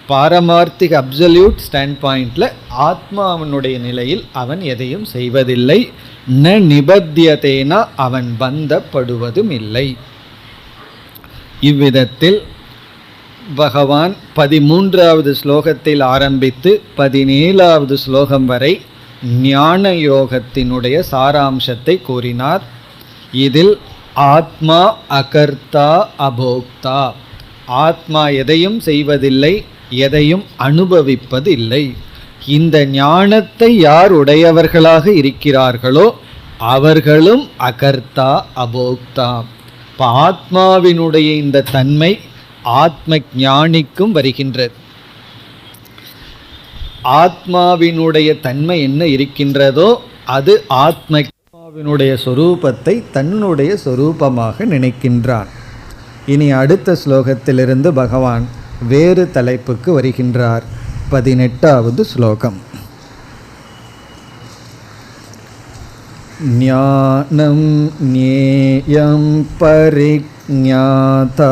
Speaker 1: பாரமார்த்திக அப்சல்யூட் ஸ்டாண்ட் பாயிண்டில் ஆத்மாவனுடைய நிலையில் அவன் எதையும் செய்வதில்லை. ந நிபத்தியதேனா அவன் பந்தப்படுவதும் இல்லை. இவ்விதத்தில் பகவான் 13வது ஸ்லோகத்தில் ஆரம்பித்து 17வது ஸ்லோகம் வரை ஞான யோகத்தினுடைய சாராம்சத்தை கூறினார். இதில் ஆத்மா அகர்த்தா அபோக்தா, ஆத்மா எதையும் செய்வதில்லை, எதையும் அனுபவிப்பது இல்லை. இந்த ஞானத்தை யார் உடையவர்களாக இருக்கிறார்களோ அவர்களும் அகர்த்தா அபோக்தா. இப்போ ஆத்மாவினுடைய இந்த தன்மை ஆத்ம ஞானிக்கும் வருகின்றது. ஆத்மாவினுடைய தன்மை என்ன இருக்கின்றதோ அது ஆத்மாவினுடைய சொரூபத்தை தன்னுடைய சொரூபமாக நினைக்கின்றான். இனி அடுத்த ஸ்லோகத்திலிருந்து பகவான் வேறு தலைப்புக்கு வருகின்றார். 18வது ஸ்லோகம். ஞானம் ஞேயம் பரிஜ்ஞாதா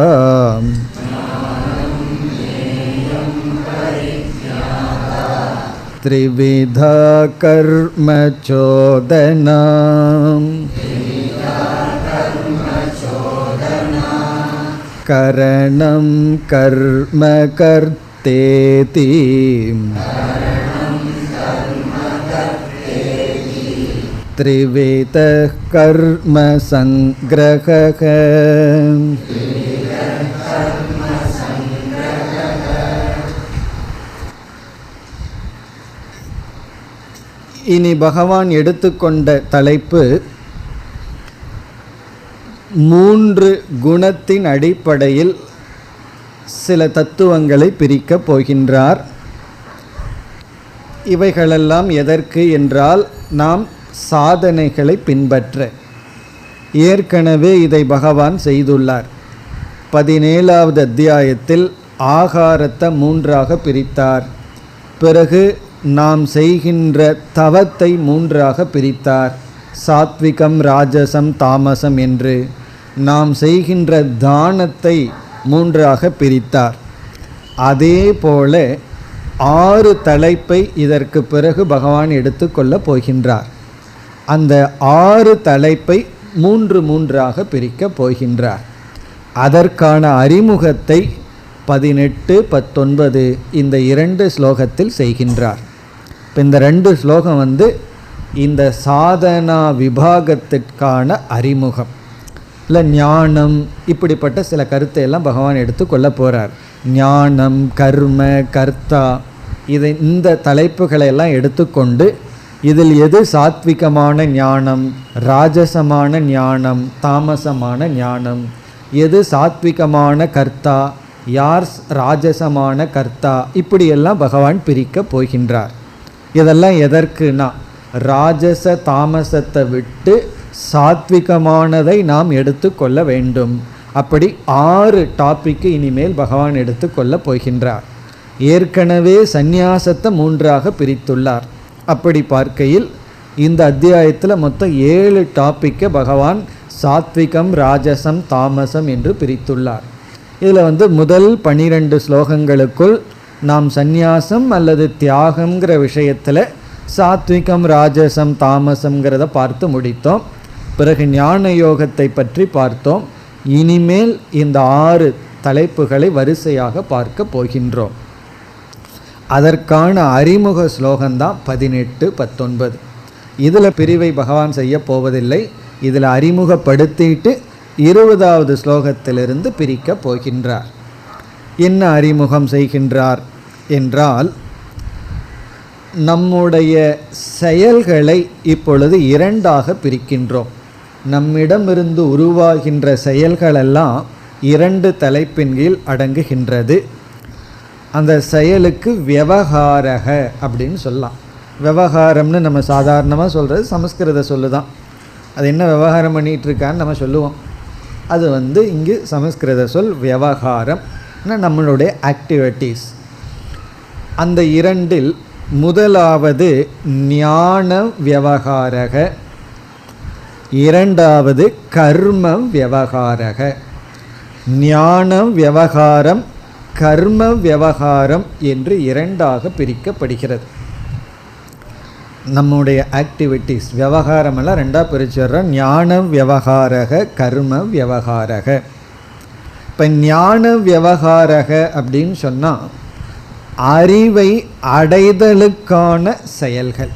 Speaker 1: த்ரிவிதா கர்ம சோதனா கரணம் கர்ம கர்த்தேதி த்ரிவித கர்ம சங்கிரக. இனி பகவான் எடுத்துக்கொண்ட தலைப்பு 3 குணத்தின் அடிப்படையில் சில தத்துவங்களை பிரிக்கப் போகின்றார். இவைகளெல்லாம் எதற்கு என்றால் நாம் சாதனைகளை பின்பற்ற. ஏற்கனவே இதை பகவான் செய்துள்ளார். 17வது அத்தியாயத்தில் ஆகாரத்தை 3ஆக பிரித்தார். பிறகு நாம் செய்கின்ற தவத்தை 3ஆக பிரித்தார். சாத்விகம் ராஜசம் தாமசம் என்று. நாம் செய்கின்ற தானத்தை 3ஆக பிரித்தார். அதே போல 6 தலைப்பை இதற்கு பிறகு பகவான் எடுத்துக்கொள்ளப் போகின்றார். அந்த 6 தலைப்பை 3ஆக பிரிக்கப் போகின்றார். அதற்கான அறிமுகத்தை 18, 19 இந்த 2 ஸ்லோகத்தில் செய்கின்றார். இப்போ இந்த 2 ஸ்லோகம் இந்த சாதனா விபாகத்திற்கான அறிமுகம். இல்லை ஞானம் இப்படிப்பட்ட சில கருத்தை எல்லாம் பகவான் எடுத்துக்கொள்ள போகிறார். ஞானம் கர்ம கர்த்தா இந்த தலைப்புகளை எல்லாம் எடுத்துக்கொண்டு இதில் எது சாத்விகமான ஞானம், ராஜசமான ஞானம், தாமசமான ஞானம், எது சாத்விகமான கர்த்தா, யார் ராஜசமான கர்த்தா, இப்படியெல்லாம் பகவான் பிரிக்க போகின்றார். இதெல்லாம் எதற்குனா ராஜச தாமசத்தை விட்டு சாத்விகமானதை நாம் எடுத்துக்கொள்ள வேண்டும். அப்படி 6 டாப்பிக்கு இனிமேல் பகவான் எடுத்துக்கொள்ள போகின்றார். ஏற்கனவே சந்நியாசத்தை 3ஆக பிரித்துள்ளார். அப்படி பார்க்கையில் இந்த அத்தியாயத்தில் மொத்தம் 7 டாப்பிக்கை பகவான் சாத்விகம் ராஜசம் தாமசம் என்று பிரித்துள்ளார். இதில் முதல் 12 ஸ்லோகங்களுக்குள் நாம் சந்நியாசம் அல்லது தியாகங்கிற விஷயத்தில் சாத்விகம் ராஜசம் தாமசங்கிறத பார்த்து முடித்தோம். பிறகு ஞான யோகத்தை பற்றி பார்த்தோம். இனிமேல் இந்த 6 தலைப்புகளை வரிசையாக பார்க்க போகின்றோம். அதற்கான அறிமுக ஸ்லோகம்தான் 18, 19. இதில் பிரிவை பகவான் செய்ய போவதில்லை. இதில் அறிமுகப்படுத்திட்டு 20வது ஸ்லோகத்திலிருந்து பிரிக்க போகின்றார். என்ன அறிமுகம் செய்கின்றார் என்றால், நம்முடைய செயல்களை இப்பொழுது 2ஆக பிரிக்கின்றோம். நம்மிடமிருந்து உருவாகின்ற செயல்களெல்லாம் 2 தலைப்பின் கீழ் அடங்குகின்றது. அந்த செயலுக்கு விவகாரக அப்படின்னு சொல்லலாம். விவகாரம்னு நம்ம சாதாரணமாக சொல்கிறது சமஸ்கிருத சொல்லு தான். அது என்ன விவகாரம் பண்ணிகிட்ருக்கான்னு நம்ம சொல்லுவோம். அது இங்கு சமஸ்கிருத சொல் விவகாரம், நம்மளுடைய ஆக்டிவிட்டீஸ். அந்த 2இல் முதலாவது ஞான விவகாரக, 2வது கர்ம விவகாரக. ஞான விவகாரம் கர்ம விவகாரம் என்று 2ஆக பிரிக்கப்படுகிறது. நம்முடைய ஆக்டிவிட்டீஸ் விவகாரமெல்லாம் 2ஆக பிரிச்சுடுறோம். ஞான விவகாரக கர்ம விவகாரக. இப்போ ஞான விவகாரக அப்படின்னு சொன்னால் அறிவை அடைதலுக்கான செயல்கள்,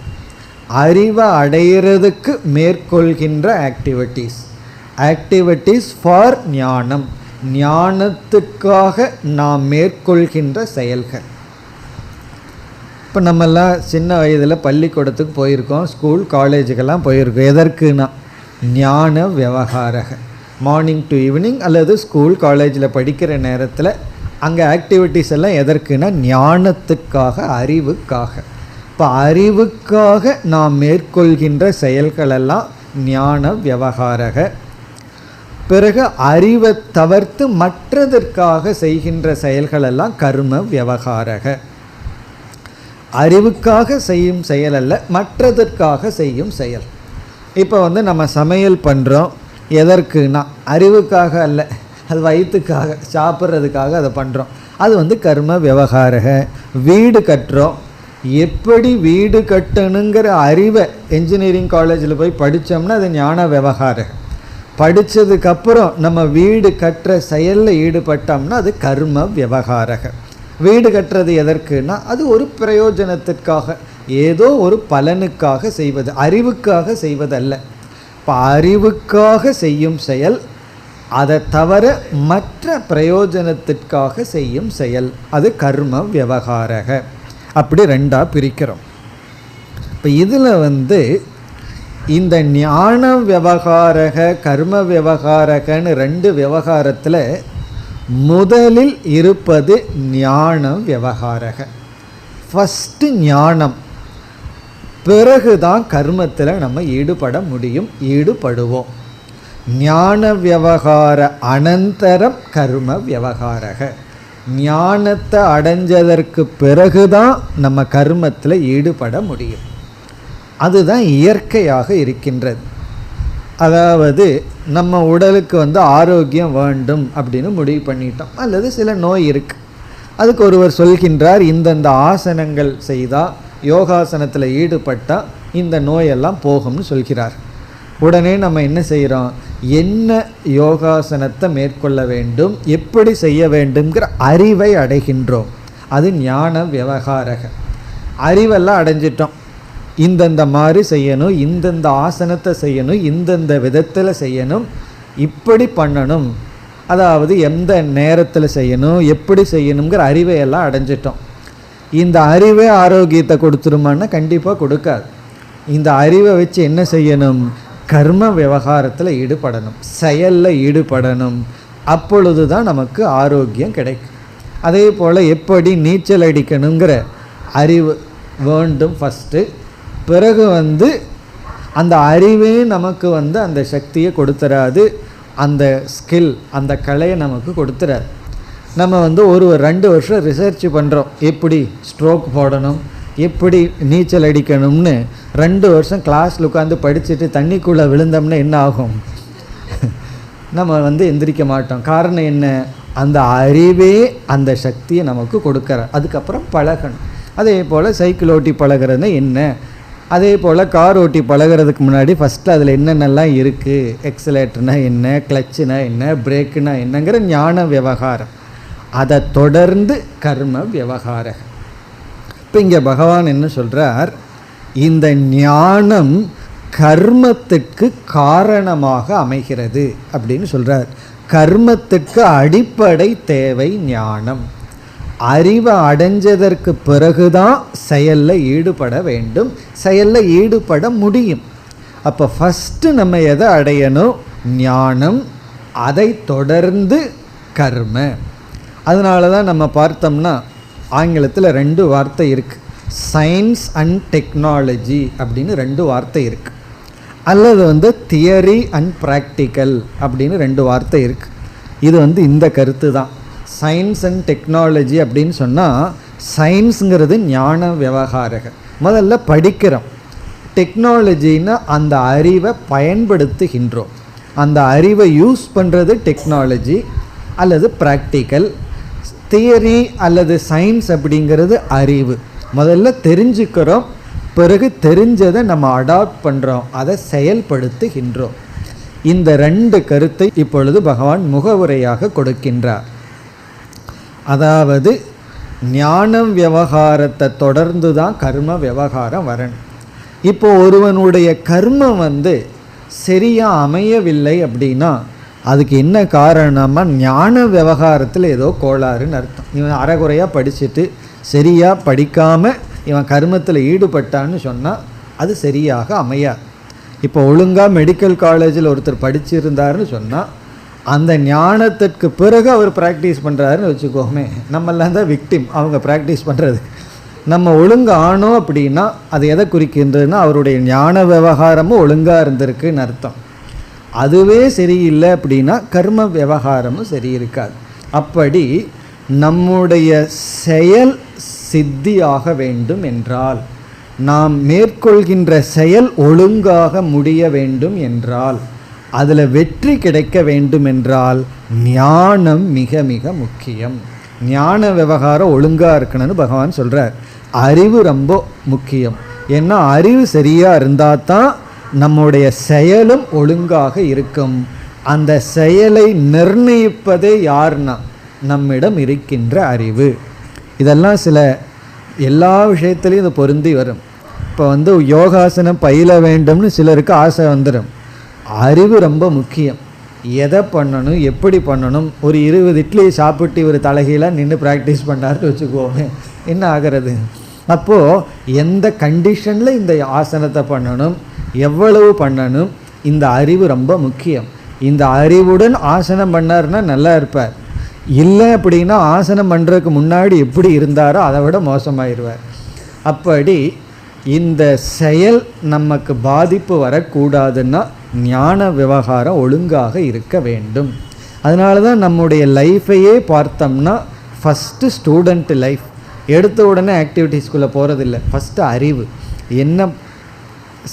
Speaker 1: அறிவை அடைகிறதுக்கு மேற்கொள்கின்ற ஆக்டிவிட்டீஸ் ஃபார் ஞானம், ஞானத்துக்காக நாம் மேற்கொள்கின்ற செயல்கள். இப்போ இப்போ நம்மெல்லாம் சின்ன வயதில் பள்ளிக்கூடத்துக்கு போயிருக்கோம், ஸ்கூல் காலேஜுக்கெல்லாம் போயிருக்கோம். எதற்குனா ஞான விவகாரக. மார்னிங் டு ஈவினிங் அல்லது ஸ்கூல் காலேஜில் படிக்கிற நேரத்தில் அங்கே ஆக்டிவிட்டீஸ் எல்லாம் எதற்குனா ஞானத்துக்காக, அறிவுக்காக. இப்போ அறிவுக்காக நாம் மேற்கொள்கின்ற செயல்களெல்லாம் ஞான விவகாரக. பிறகு அறிவை தவிர்த்து மற்றதற்காக செய்கின்ற செயல்களெல்லாம் கர்ம விவகாரக. அறிவுக்காக செய்யும் செயல் அல்ல, மற்றதற்காக செய்யும் செயல். இப்போ நம்ம சமையல் பண்ணுறோம், எதற்குனா அறிவுக்காக அல்ல, அது வயிற்றுக்காக, சாப்பிட்றதுக்காக அதை பண்ணுறோம், அது கர்ம விவகாரக. வீடு கட்டுறோம், எப்படி வீடு கட்டணுங்கிற அறிவை என்ஜினியரிங் காலேஜில் போய் படித்தோம்னா அது ஞான விவகாரக. படித்ததுக்கப்புறம் நம்ம வீடு கட்டுற செயலில் ஈடுபட்டோம்னா அது கர்ம விவகாரக. வீடு கட்டுறது எதற்குனா அது ஒரு பிரயோஜனத்திற்காக, ஏதோ ஒரு பலனுக்காக செய்வது, அறிவுக்காக செய்வதல்ல. இப்போ அறிவுக்காக செய்யும் செயல், அதை தவிர மற்ற பிரயோஜனத்திற்காக செய்யும் செயல், அது கர்ம விவகாரக. அப்படி ரெண்டாக பிரிக்கிறோம். இப்போ இதில் இந்த ஞான விவகாரக கர்ம விவகாரகன்னு ரெண்டு விவகாரத்தில் முதலில் இருப்பது ஞான விவகாரக. ஃபஸ்ட்டு ஞானம், பிறகுதான் கர்மத்தில் நம்ம ஈடுபட முடியும், ஈடுபடுவோம். ஞான விவகார அனந்தரம் கர்ம விவகாரக. ஞானத்தை அடைஞ்சதற்கு பிறகுதான் நம்ம கர்மத்தில் ஈடுபட முடியும். அதுதான் இயற்கையாக இருக்கின்றது. அதாவது நம்ம உடலுக்கு ஆரோக்கியம் வேண்டும் அப்படின்னு முடிவு பண்ணிட்டோம், அல்லது சில நோய் இருக்குது, அதுக்கு ஒருவர் சொல்கின்றார் இந்தந்த ஆசனங்கள் செய்தால், யோகாசனத்தில் ஈடுபட்டால் இந்த நோயெல்லாம் போகும்னு சொல்கிறார். உடனே நம்ம என்ன செய்கிறோம், என்ன யோகாசனத்தை மேற்கொள்ள வேண்டும், எப்படி செய்ய வேண்டுங்கிற அறிவை அடைகின்றோம். அது ஞான விவகாரக. அறிவெல்லாம் அடைஞ்சிட்டோம், இந்தந்த மாதிரி செய்யணும், இந்தந்த ஆசனத்தை செய்யணும், இந்தந்த விதத்தில் செய்யணும், இப்படி பண்ணணும், அதாவது எந்த நேரத்தில் செய்யணும், எப்படி செய்யணுங்கிற அறிவையெல்லாம் அடைஞ்சிட்டோம். இந்த அறிவே ஆரோக்கியத்தை கொடுத்துருமான்னா கண்டிப்பாக கொடுக்காது. இந்த அறிவை வச்சு என்ன செய்யணும், கர்ம விவகாரத்தில் ஈடுபடணும், செயலில் ஈடுபடணும். அப்பொழுது தான் நமக்கு ஆரோக்கியம் கிடைக்கும். அதே போல் எப்படி நீச்சல் அடிக்கணுங்கிற அறிவு வேண்டும் ஃபஸ்ட்டு. பிறகு அந்த அறிவே நமக்கு அந்த சக்தியை கொடுத்துறாது, அந்த ஸ்கில், அந்த கலையை நமக்கு கொடுத்துறாது. நம்ம ஒரு 2 வருஷம் ரிசர்ச் பண்ணுறோம், எப்படி ஸ்ட்ரோக் போடணும், எப்படி நீச்சல் அடிக்கணும்னு 2 வருஷம் கிளாஸில் உட்காந்து படிச்சுட்டு தண்ணிக்குள்ளே விழுந்தோம்னா என்ன ஆகும், நம்ம எந்திரிக்க மாட்டோம். காரணம் என்ன, அந்த அறிவே அந்த சக்தியை நமக்கு கொடுக்குறார். அதுக்கப்புறம் பழகணும். அதே போல் சைக்கிள் ஓட்டி பழகிறதுனா என்ன, அதே போல் கார் ஓட்டி பழகிறதுக்கு முன்னாடி ஃபஸ்ட்டு அதில் என்னென்னலாம் இருக்குது, எக்ஸலேட்டர்னா என்ன, கிளச்சுனா என்ன, பிரேக்குனா என்னங்கிற ஞான விவகாரம். அதை தொடர்ந்து கர்ம விவகாரம். இப்போ இங்கே பகவான் என்ன சொல்கிறார், இந்த ஞானம் கர்மத்திற்கு காரணமாக அமைகிறது அப்படின்னு சொல்கிறார். கர்மத்திற்கு அடிப்படை தேவை ஞானம். அறிவை அடைஞ்சதற்கு பிறகுதான் செயலில் ஈடுபட வேண்டும், செயலில் ஈடுபட முடியும். அப்போ ஃபஸ்ட்டு நம்ம எதை அடையணும், ஞானம், அதை தொடர்ந்து கர்ம. அதனால தான் நம்ம பார்த்தோம்னா ஆங்கிலத்தில் 2 வார்த்தை இருக்குது, சயின்ஸ் அண்ட் டெக்னாலஜி அப்படின்னு 2 வார்த்தை இருக்குது, அல்லது தியரி அண்ட் ப்ராக்டிக்கல் அப்படின்னு 2 வார்த்தை இருக்குது. இது இந்த கருத்து தான். சயின்ஸ் அண்ட் டெக்னாலஜி அப்படின்னு சொன்னால், சயின்ஸுங்கிறது ஞான விவகாரக, முதல்ல படிக்கிறோம். டெக்னாலஜின்னா அந்த அறிவை பயன்படுத்துகின்றோம், அந்த அறிவை யூஸ் பண்ணுறது டெக்னாலஜி அல்லது ப்ராக்டிக்கல். தியரி அல்லது சயின்ஸ் அப்படிங்கிறது அறிவு. முதல்ல தெரிஞ்சுக்கிறோம், பிறகு தெரிஞ்சதை நம்ம அடாப்ட் பண்ணுறோம், அதை செயல்படுத்துகின்றோம். இந்த 2 கருத்தை இப்பொழுது பகவான் முகவுரையாக கொடுக்கின்றார். அதாவது ஞானம் விவகாரத்தை தொடர்ந்து தான் கர்ம விவகாரம் வரணும். இப்போ ஒருவனுடைய கர்மம் சரியாக அமையவில்லை அப்படின்னா அதுக்கு என்ன காரணமா, ஞான விவகாரத்தில் ஏதோ கோளாறுன்னு அர்த்தம். இவன் அரைகுறையாக படிச்சுட்டு சரியாக படிக்காமல் இவன் கர்மத்தில் ஈடுபட்டான்னு சொன்னால் அது சரியாக அமையாது. இப்போ ஒழுங்காக மெடிக்கல் காலேஜில் ஒருத்தர் படிச்சிருந்தாருன்னு சொன்னால் அந்த ஞானத்திற்கு பிறகு அவர் ப்ராக்டிஸ் பண்ணுறாருன்னு வச்சுக்கோமே, நம்மெல்லாம் தான் விக்டிம் அவங்க ப்ராக்டிஸ் பண்ணுறது. நம்ம ஒழுங்கு ஆனோம் அப்படின்னா அது எதை குறிக்கின்றதுன்னா அவருடைய ஞான விவகாரமும் ஒழுங்காக இருந்திருக்குன்னு அர்த்தம். அதுவே சரியில்லை அப்படின்னா கர்ம விவகாரமும் சரி இருக்காது. அப்படி நம்முடைய செயல் சித்தியாக வேண்டும் என்றால், நாம் மேற்கொள்கின்ற செயல் ஒழுங்காக முடிய வேண்டும் என்றால், அதில் வெற்றி கிடைக்க வேண்டும் என்றால் ஞானம் மிக மிக முக்கியம். ஞான விவகாரம் ஒழுங்காக இருக்கணும்னு பகவான் சொல்கிறார். அறிவு ரொம்ப முக்கியம். ஏன்னா அறிவு சரியாக இருந்தால் தான் நம்முடைய செயலும் ஒழுங்காக இருக்கும். அந்த செயலை நிர்ணயிப்பதே யார்னா நம்மிடம் இருக்கின்ற அறிவு. இதெல்லாம் எல்லா விஷயத்துலையும் இது பொருந்தி வரும். இப்போ யோகாசனம் பயில வேண்டும்னு சிலருக்கு ஆசை வந்துடும். அறிவு ரொம்ப முக்கியம். எதை பண்ணணும், எப்படி பண்ணணும். ஒரு 20 இட்லி சாப்பிட்டு ஒரு தலைகீழாக நின்று ப்ராக்டிஸ் பண்ணார்னு வச்சுக்கோமே, என்ன ஆகிறது? அப்போது எந்த கண்டிஷனில் இந்த ஆசனத்தை பண்ணணும், எவ்வளவு பண்ணணும், இந்த அறிவு ரொம்ப முக்கியம். இந்த அறிவுடன் ஆசனம் பண்ணார்னா நல்லா இருப்பார். இல்லை அப்படின்னா ஆசனம் பண்ணுறதுக்கு முன்னாடி எப்படி இருந்தாரோ அதை விட மோசமாயிருவார். அப்படி இந்த செயல் நமக்கு பாதிப்பு வரக்கூடாதுன்னா ஞான விவகாரம் ஒழுங்காக இருக்க வேண்டும். அதனால தான் நம்முடைய லைஃப்பையே பார்த்தோம்னா ஃபஸ்ட்டு ஸ்டூடெண்ட் லைஃப். எடுத்த உடனே ஆக்டிவிட்டீஸ்குள்ளே போகிறதில்ல. ஃபஸ்ட்டு அறிவு, என்ன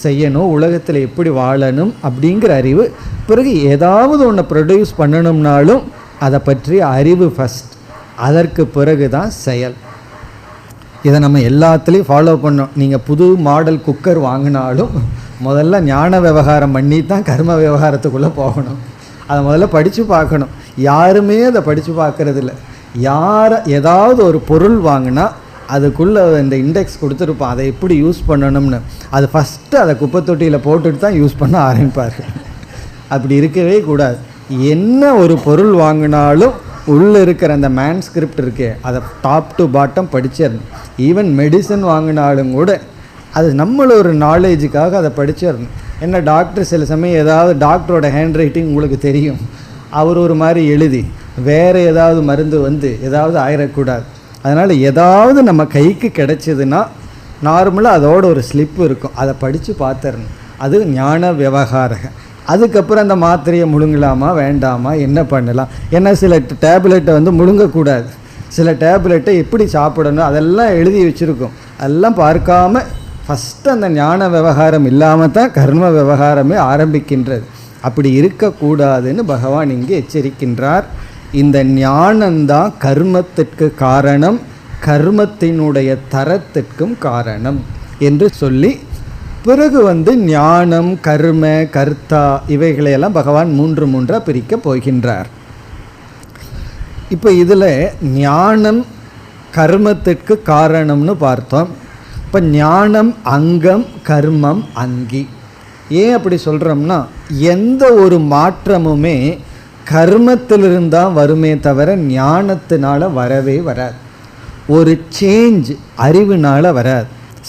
Speaker 1: செய்யணும், உலகத்தில் எப்படி வாழணும் அப்படிங்கிற அறிவு. பிறகு ஏதாவது ஒன்று ப்ரொடியூஸ் பண்ணணும்னாலும் அதை பற்றிய அறிவு ஃபஸ்ட், அதற்கு பிறகு தான் செயல். இதை நம்ம எல்லாத்துலேயும் ஃபாலோ பண்ணோம். நீங்கள் புது மாடல் குக்கர் வாங்கினாலும் முதல்ல ஞான விவகாரம் பண்ணி தான் கர்ம விவகாரத்துக்குள்ளே போகணும். அதை முதல்ல படித்து பார்க்கணும். யாருமே அதை படித்து பார்க்கறதில்ல. ஏதாவது ஒரு பொருள் வாங்கினா அதுக்குள்ளே இந்த இண்டெக்ஸ் கொடுத்துருப்பான், அதை எப்படி யூஸ் பண்ணணும்னு. அது ஃபஸ்ட்டு அதை குப்பை தொட்டியில் போட்டுட்டு தான் யூஸ் பண்ண ஆரம்பிப்பார்கள். அப்படி இருக்கவே கூடாது. என்ன ஒரு பொருள் வாங்கினாலும் உள்ளே இருக்கிற அந்த மேன்ஸ்கிரிப்ட் இருக்கே, அதை டாப் டு பாட்டம் படிச்சிடணும். ஈவன் மெடிசன் வாங்கினாலும் கூட அது நம்மளோட நாலேஜுக்காக அதை படிச்சிடணும். என்ன டாக்டர் சில சமயம் ஏதாவது டாக்டரோட ஹேண்ட் ரைட்டிங் உங்களுக்கு தெரியும், அவர் ஒரு மாதிரி எழுதி வேறு ஏதாவது மருந்து ஏதாவது ஆயிடக்கூடாது. அதனால் ஏதாவது நம்ம கைக்கு கிடைச்சதுன்னா நார்மலாக அதோட ஒரு ஸ்லிப்பு இருக்கும், அதை படித்து பார்த்துடணும். அது ஞான விவகாரம். அதுக்கப்புறம் அந்த மாத்திரையை முழுங்கலாமா வேண்டாமா, என்ன பண்ணலாம். ஏன்னா சில டேப்லெட்டை முழுங்கக்கூடாது, சில டேப்லெட்டை எப்படி சாப்பிடணும் அதெல்லாம் எழுதி வச்சுருக்கோம். அதெல்லாம் பார்க்காம ஃபஸ்ட்டு அந்த ஞான விவகாரம் இல்லாமல் தான் கர்ம விவகாரமே ஆரம்பிக்கின்றது. அப்படி இருக்கக்கூடாதுன்னு பகவான் இங்கே எச்சரிக்கின்றார். இந்த ஞானந்தான் கர்மத்திற்கு காரணம், கர்மத்தினுடைய தரத்திற்கும் காரணம் என்று சொல்லி பிறகு ஞானம், கர்ம, கர்த்தா இவைகளையெல்லாம் பகவான் 3 பிரிக்க போகின்றார். இப்போ இதில் ஞானம் கர்மத்திற்கு காரணம்னு பார்த்தோம். இப்போ ஞானம் அங்கம், கர்மம் அங்கி. ஏன் அப்படி சொல்கிறோம்னா, எந்த ஒரு மாற்றமுமே கர்மத்திலிருந்தான் வருமே தவிர ஞானத்தினால வரவே வராது. ஒரு சேஞ்ச் அறிவுனால வராது,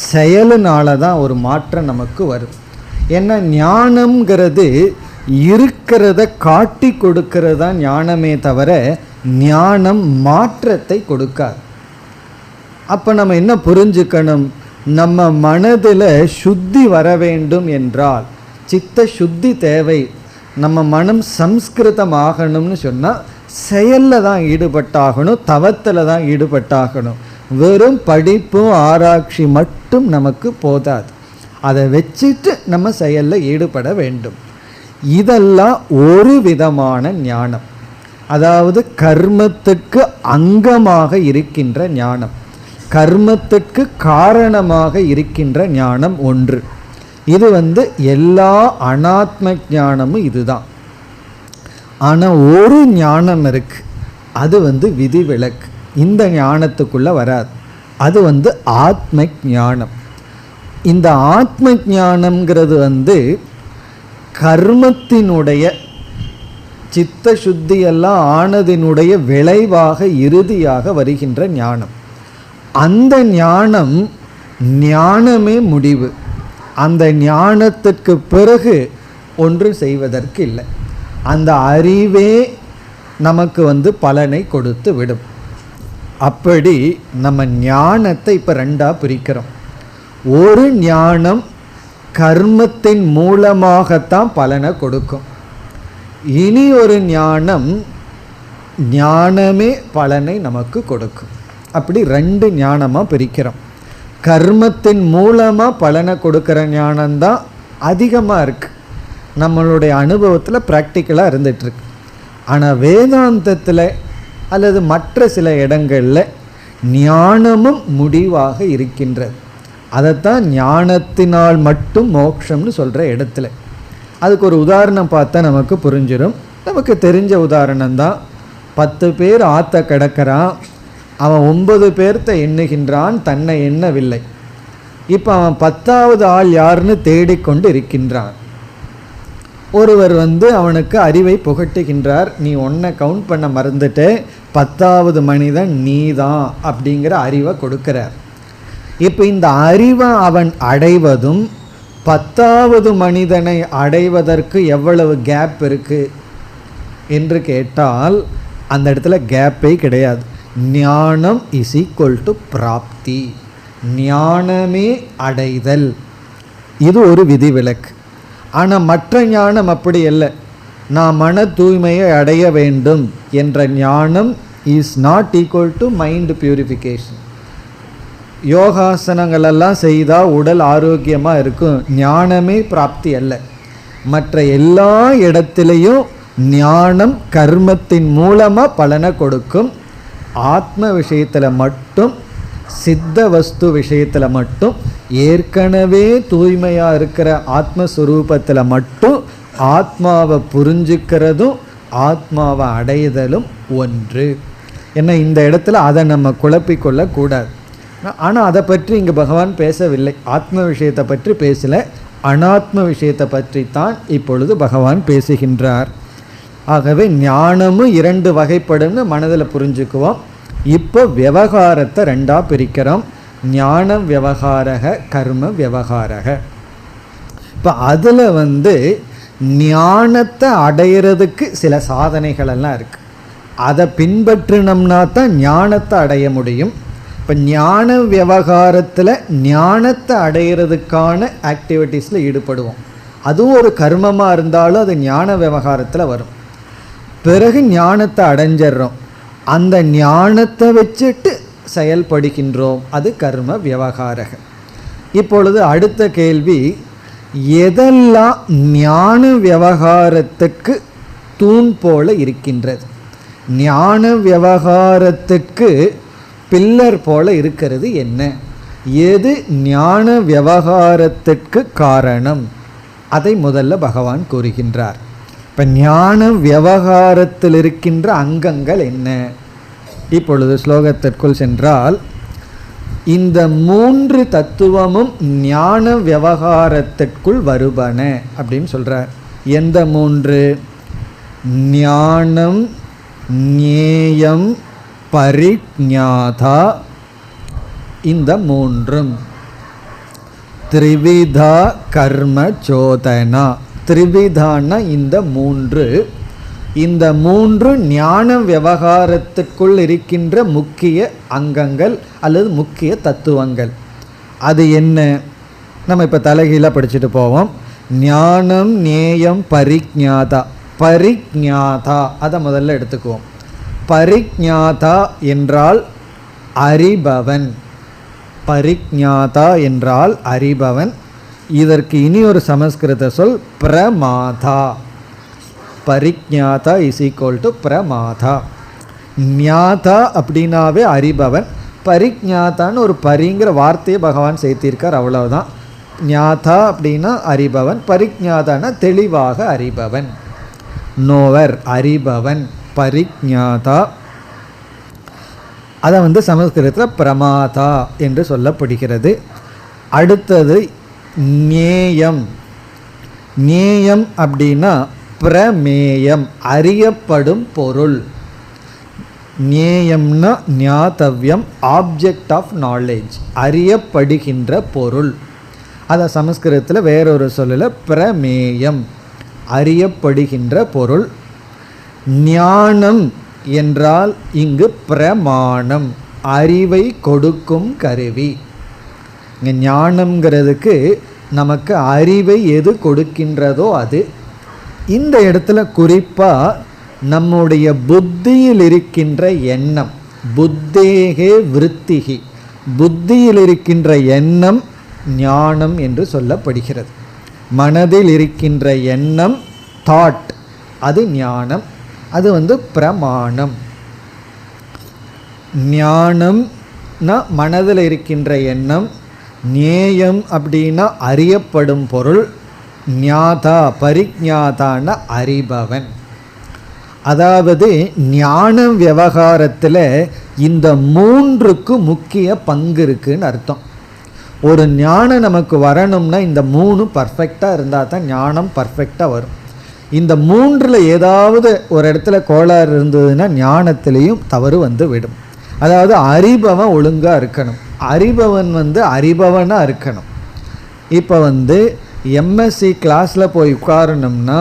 Speaker 1: செயலுனால தான் ஒரு மாற்றம் நமக்கு வரும். ஏன்னா ஞானம்ங்கிறது இருக்கிறத காட்டி கொடுக்கறது தான் ஞானமே தவிர ஞானம் மாற்றத்தை கொடுக்காது. அப்போ நம்ம என்ன புரிஞ்சுக்கணும், நம்ம மனதில் சுத்தி வர வேண்டும் என்றால் சித்த சுத்தி தேவை. நம்ம மனம் சம்ஸ்கிருதம் ஆகணும்னு சொன்னால் செயலில் தான் ஈடுபட்டாகணும், தவத்தில் தான் ஈடுபட்டாகணும். வெறும் படிப்பும் ஆராய்ச்சி மட்டும் நமக்கு போதாது, அதை வச்சுட்டு நம்ம செயலில் ஈடுபட வேண்டும். இதெல்லாம் ஒரு விதமான ஞானம், அதாவது கர்மத்துக்கு அங்கமாக இருக்கின்ற ஞானம், கர்மத்துக்கு காரணமாக இருக்கின்ற ஞானம் ஒன்று. இது எல்லா அனாத்ம ஞானமும் இதுதான். ஆனால் ஒரு ஞானம் இருக்கு, அது விதிவிலக்கு, இந்த ஞானத்துக்குள்ளே வராது. அது ஆத்ம ஞானம். இந்த ஆத்ம ஞானம்ங்கிறது கர்மத்தினுடைய சித்த சுத்தியெல்லாம் ஆனதினுடைய விளைவாக இறுதியாக வருகின்ற ஞானம். அந்த ஞானம் ஞானமே முடிவு. அந்த ஞானத்திற்கு பிறகு ஒன்று செய்வதற்கு இல்லை. அந்த அறிவே நமக்கு பலனை கொடுத்து விடும். அப்படி நம்ம ஞானத்தை இப்போ ரெண்டாக பிரிக்கிறோம். ஒரு ஞானம் கர்மத்தின் மூலமாகத்தான் பலனை கொடுக்கும். இனி ஒரு ஞானம் ஞானமே பலனை நமக்கு கொடுக்கும். அப்படி ரெண்டு ஞானமாக பிரிக்கிறோம். கர்மத்தின் மூலமாக பலனை கொடுக்குற ஞானம்தான் அதிகமாக இருக்குது, நம்மளுடைய அனுபவத்தில் ப்ராக்டிக்கலாக இருந்துகிட்ருக்கு. ஆனால் வேதாந்தத்தில் அல்லது மற்ற சில இடங்களில் ஞானமும் முடிவாக இருக்கின்றது. அதைத்தான் ஞானத்தினால் மட்டும் மோட்சம்னு சொல்கிற இடத்துல. அதுக்கு ஒரு உதாரணம் பார்த்தா நமக்கு புரிஞ்சிடும். நமக்கு தெரிஞ்ச உதாரணம் தான். 10 பேர் ஆற்ற கிடக்கிறான், அவன் 9 பேர்த்த எண்ணுகின்றான், தன்னை எண்ணவில்லை. இப்போ அவன் 10வது ஆள் யாருன்னு தேடிக்கொண்டு இருக்கின்றான். ஒருவர் அவனுக்கு அறிவை புகட்டுகின்றார், நீ ஒன்றை கவுண்ட் பண்ண மறந்துட்டு 10வது மனிதன் நீ தான் அப்படிங்கிற அறிவை கொடுக்கிறார். இப்போ இந்த அறிவை அவன் அடைவதும் 10வது மனிதனை அடைவதற்கு எவ்வளவு கேப் இருக்குது என்று கேட்டால் அந்த இடத்துல கேப்பே கிடையாது. ஞானம் இஸ் ஈக்குவல் டு பிராப்தி, ஞானமே அடைதல். இது ஒரு விதிவிலக்கு. ஆனால் மற்ற ஞானம் அப்படி இல்லை. நான் மன தூய்மையை அடைய வேண்டும் என்ற ஞானம் is not equal to mind purification. யோகாசனங்களெல்லாம் செய்தால் உடல் ஆரோக்கியமாக இருக்கும், ஞானமே பிராப்தி அல்ல. மற்ற எல்லா இடத்திலையும் ஞானம் கர்மத்தின் மூலமாக பலனை கொடுக்கும். ஆத்ம விஷயத்தில் மட்டும், சித்த வஸ்து விஷயத்தில் மட்டும், ஏற்கனவே தூய்மையாக இருக்கிற ஆத்மஸ்வரூபத்தில் மட்டும் ஆத்மாவை புரிஞ்சுக்கிறதும் ஆத்மாவை அடைதலும் ஒன்று. ஏன்னா இந்த இடத்துல அதை நம்ம குழப்பிக்கொள்ளக்கூடாது. ஆனால் அதை பற்றி இங்கே பகவான் பேசவில்லை. ஆத்ம விஷயத்தை பற்றி பேசலை, அனாத்ம விஷயத்தை பற்றி தான் இப்பொழுது பகவான் பேசுகின்றார். ஆகவே ஞானமும் 2 வகைப்படும்னு மனதில் புரிஞ்சுக்குவோம். இப்போ விவகாரத்தை ரெண்டாக பிரிக்கிறோம். ஞான விவகாரக, கர்ம விவகாரக. இப்போ அதில் ஞானத்தை அடையிறதுக்கு சில சாதனைகளெல்லாம் இருக்குது. அதை பின்பற்றினோம்னா தான் ஞானத்தை அடைய முடியும். இப்போ ஞான விவகாரத்தில் ஞானத்தை அடையிறதுக்கான ஆக்டிவிட்டீஸில் ஈடுபடுவோம். அதுவும் ஒரு கர்மமாக இருந்தாலும் அது ஞான விவகாரத்தில் வரும். பிறகு ஞானத்தை அடைஞ்சிட்றோம், அந்த ஞானத்தை வச்சுட்டு செயல்படுகின்றோம், அது கர்ம விவகாரக. இப்பொழுது அடுத்த கேள்வி, எதெல்லாம் ஞான விவகாரத்துக்கு தூண் போல இருக்கின்றது? ஞான விவகாரத்துக்கு பில்லர் போல இருக்கிறது என்ன? எது ஞான விவகாரத்திற்கு காரணம்? அதை முதல்ல பகவான் கூறுகின்றார். இப்போ ஞான விவகாரத்தில் இருக்கின்ற அங்கங்கள் என்ன? இப்பொழுது ஸ்லோகத்திற்குள் சென்றால், இந்த 3 தத்துவமும் ஞான விவகாரத்திற்குள் வருபன அப்படின்னு சொல்கிறார். எந்த 3? ஞானம், ஞேயம், பரிஞாதா. இந்த 3ம் த்ரிவிதா கர்ம சோதனா. த்ரிவிதான இந்த 3. இந்த 3 ஞான விவகாரத்துக்குள் இருக்கின்ற முக்கிய அங்கங்கள் அல்லது முக்கிய தத்துவங்கள். அது என்ன? நம்ம இப்போ தலைகீழாக படிச்சுட்டு போவோம். ஞானம், ஞேயம், பரிஞாதா. பரிஞாதா அதை முதல்ல எடுத்துக்குவோம். பரிஞாதா என்றால் அறிபவன். பரிஞாதா என்றால் அறிபவன். இதற்கு இனி ஒரு சமஸ்கிருத சொல் பிரமாதா. பரிஞாதா இஸ் ஈக்குவல் டு பிரமாதா. ஞாதா அப்படின்னாவே அறிபவன். பரிஞாதான்னு ஒரு பரிங்கிற வார்த்தையை பகவான் சேர்த்திருக்கார், அவ்வளவுதான். ஞாதா அப்படின்னா அறிபவன், பரிஞாதான்னா தெளிவாக அறிபவன், நோவர், அறிபவன், பரிஞாதா. அதை சமஸ்கிருதத்தில் பிரமாதா என்று சொல்லப்படுகிறது. அடுத்தது ஞேயம். ஞேயம் அப்படின்னா பிரமேயம், அறியப்படும் பொருள். ஞேயம்னா ஞாதவ்யம், ஆப்ஜெக்ட் ஆஃப் நாலேஜ், அறியப்படுகின்ற பொருள். அதை சமஸ்கிருதத்தில் வேறொரு சொல்லல பிரமேயம், அறியப்படுகின்ற பொருள். ஞானம் என்றால் இங்கு பிரமாணம், அறிவை கொடுக்கும் கருவி. இங்கே ஞானம்ங்கிறதுக்கு நமக்கு அறிவை எது கொடுக்கின்றதோ அது. இந்த இடத்துல குறிப்பாக நம்முடைய புத்தியில் இருக்கின்ற எண்ணம், புத்தேகே விருத்திகி, புத்தியில் இருக்கின்ற எண்ணம் ஞானம் என்று சொல்லப்படுகிறது. மனதில் இருக்கின்ற எண்ணம், தாட், அது ஞானம், அது பிரமாணம். ஞானம்னா மனதில் இருக்கின்ற எண்ணம், ஞேயம் அப்படின்னா அறியப்படும் பொருள், ஞாதா பரிஜாதான அறிபவன். அதாவது ஞான விவகாரத்தில் இந்த மூன்றுக்கு முக்கிய பங்கு இருக்குன்னு அர்த்தம். ஒரு ஞானம் நமக்கு வரணும்னா இந்த மூணு பர்ஃபெக்டாக இருந்தால் தான் ஞானம் பர்ஃபெக்டாக வரும். இந்த மூன்றில் ஏதாவது ஒரு இடத்துல கோளாறு இருந்ததுன்னா ஞானத்திலையும் தவறு விடும். அதாவது அறிபவன் ஒழுங்காக இருக்கணும், அறிபவன் அறிபவனாக இருக்கணும். இப்போ எம்எஸ்சி கிளாஸில் போய் உட்காரணும்னா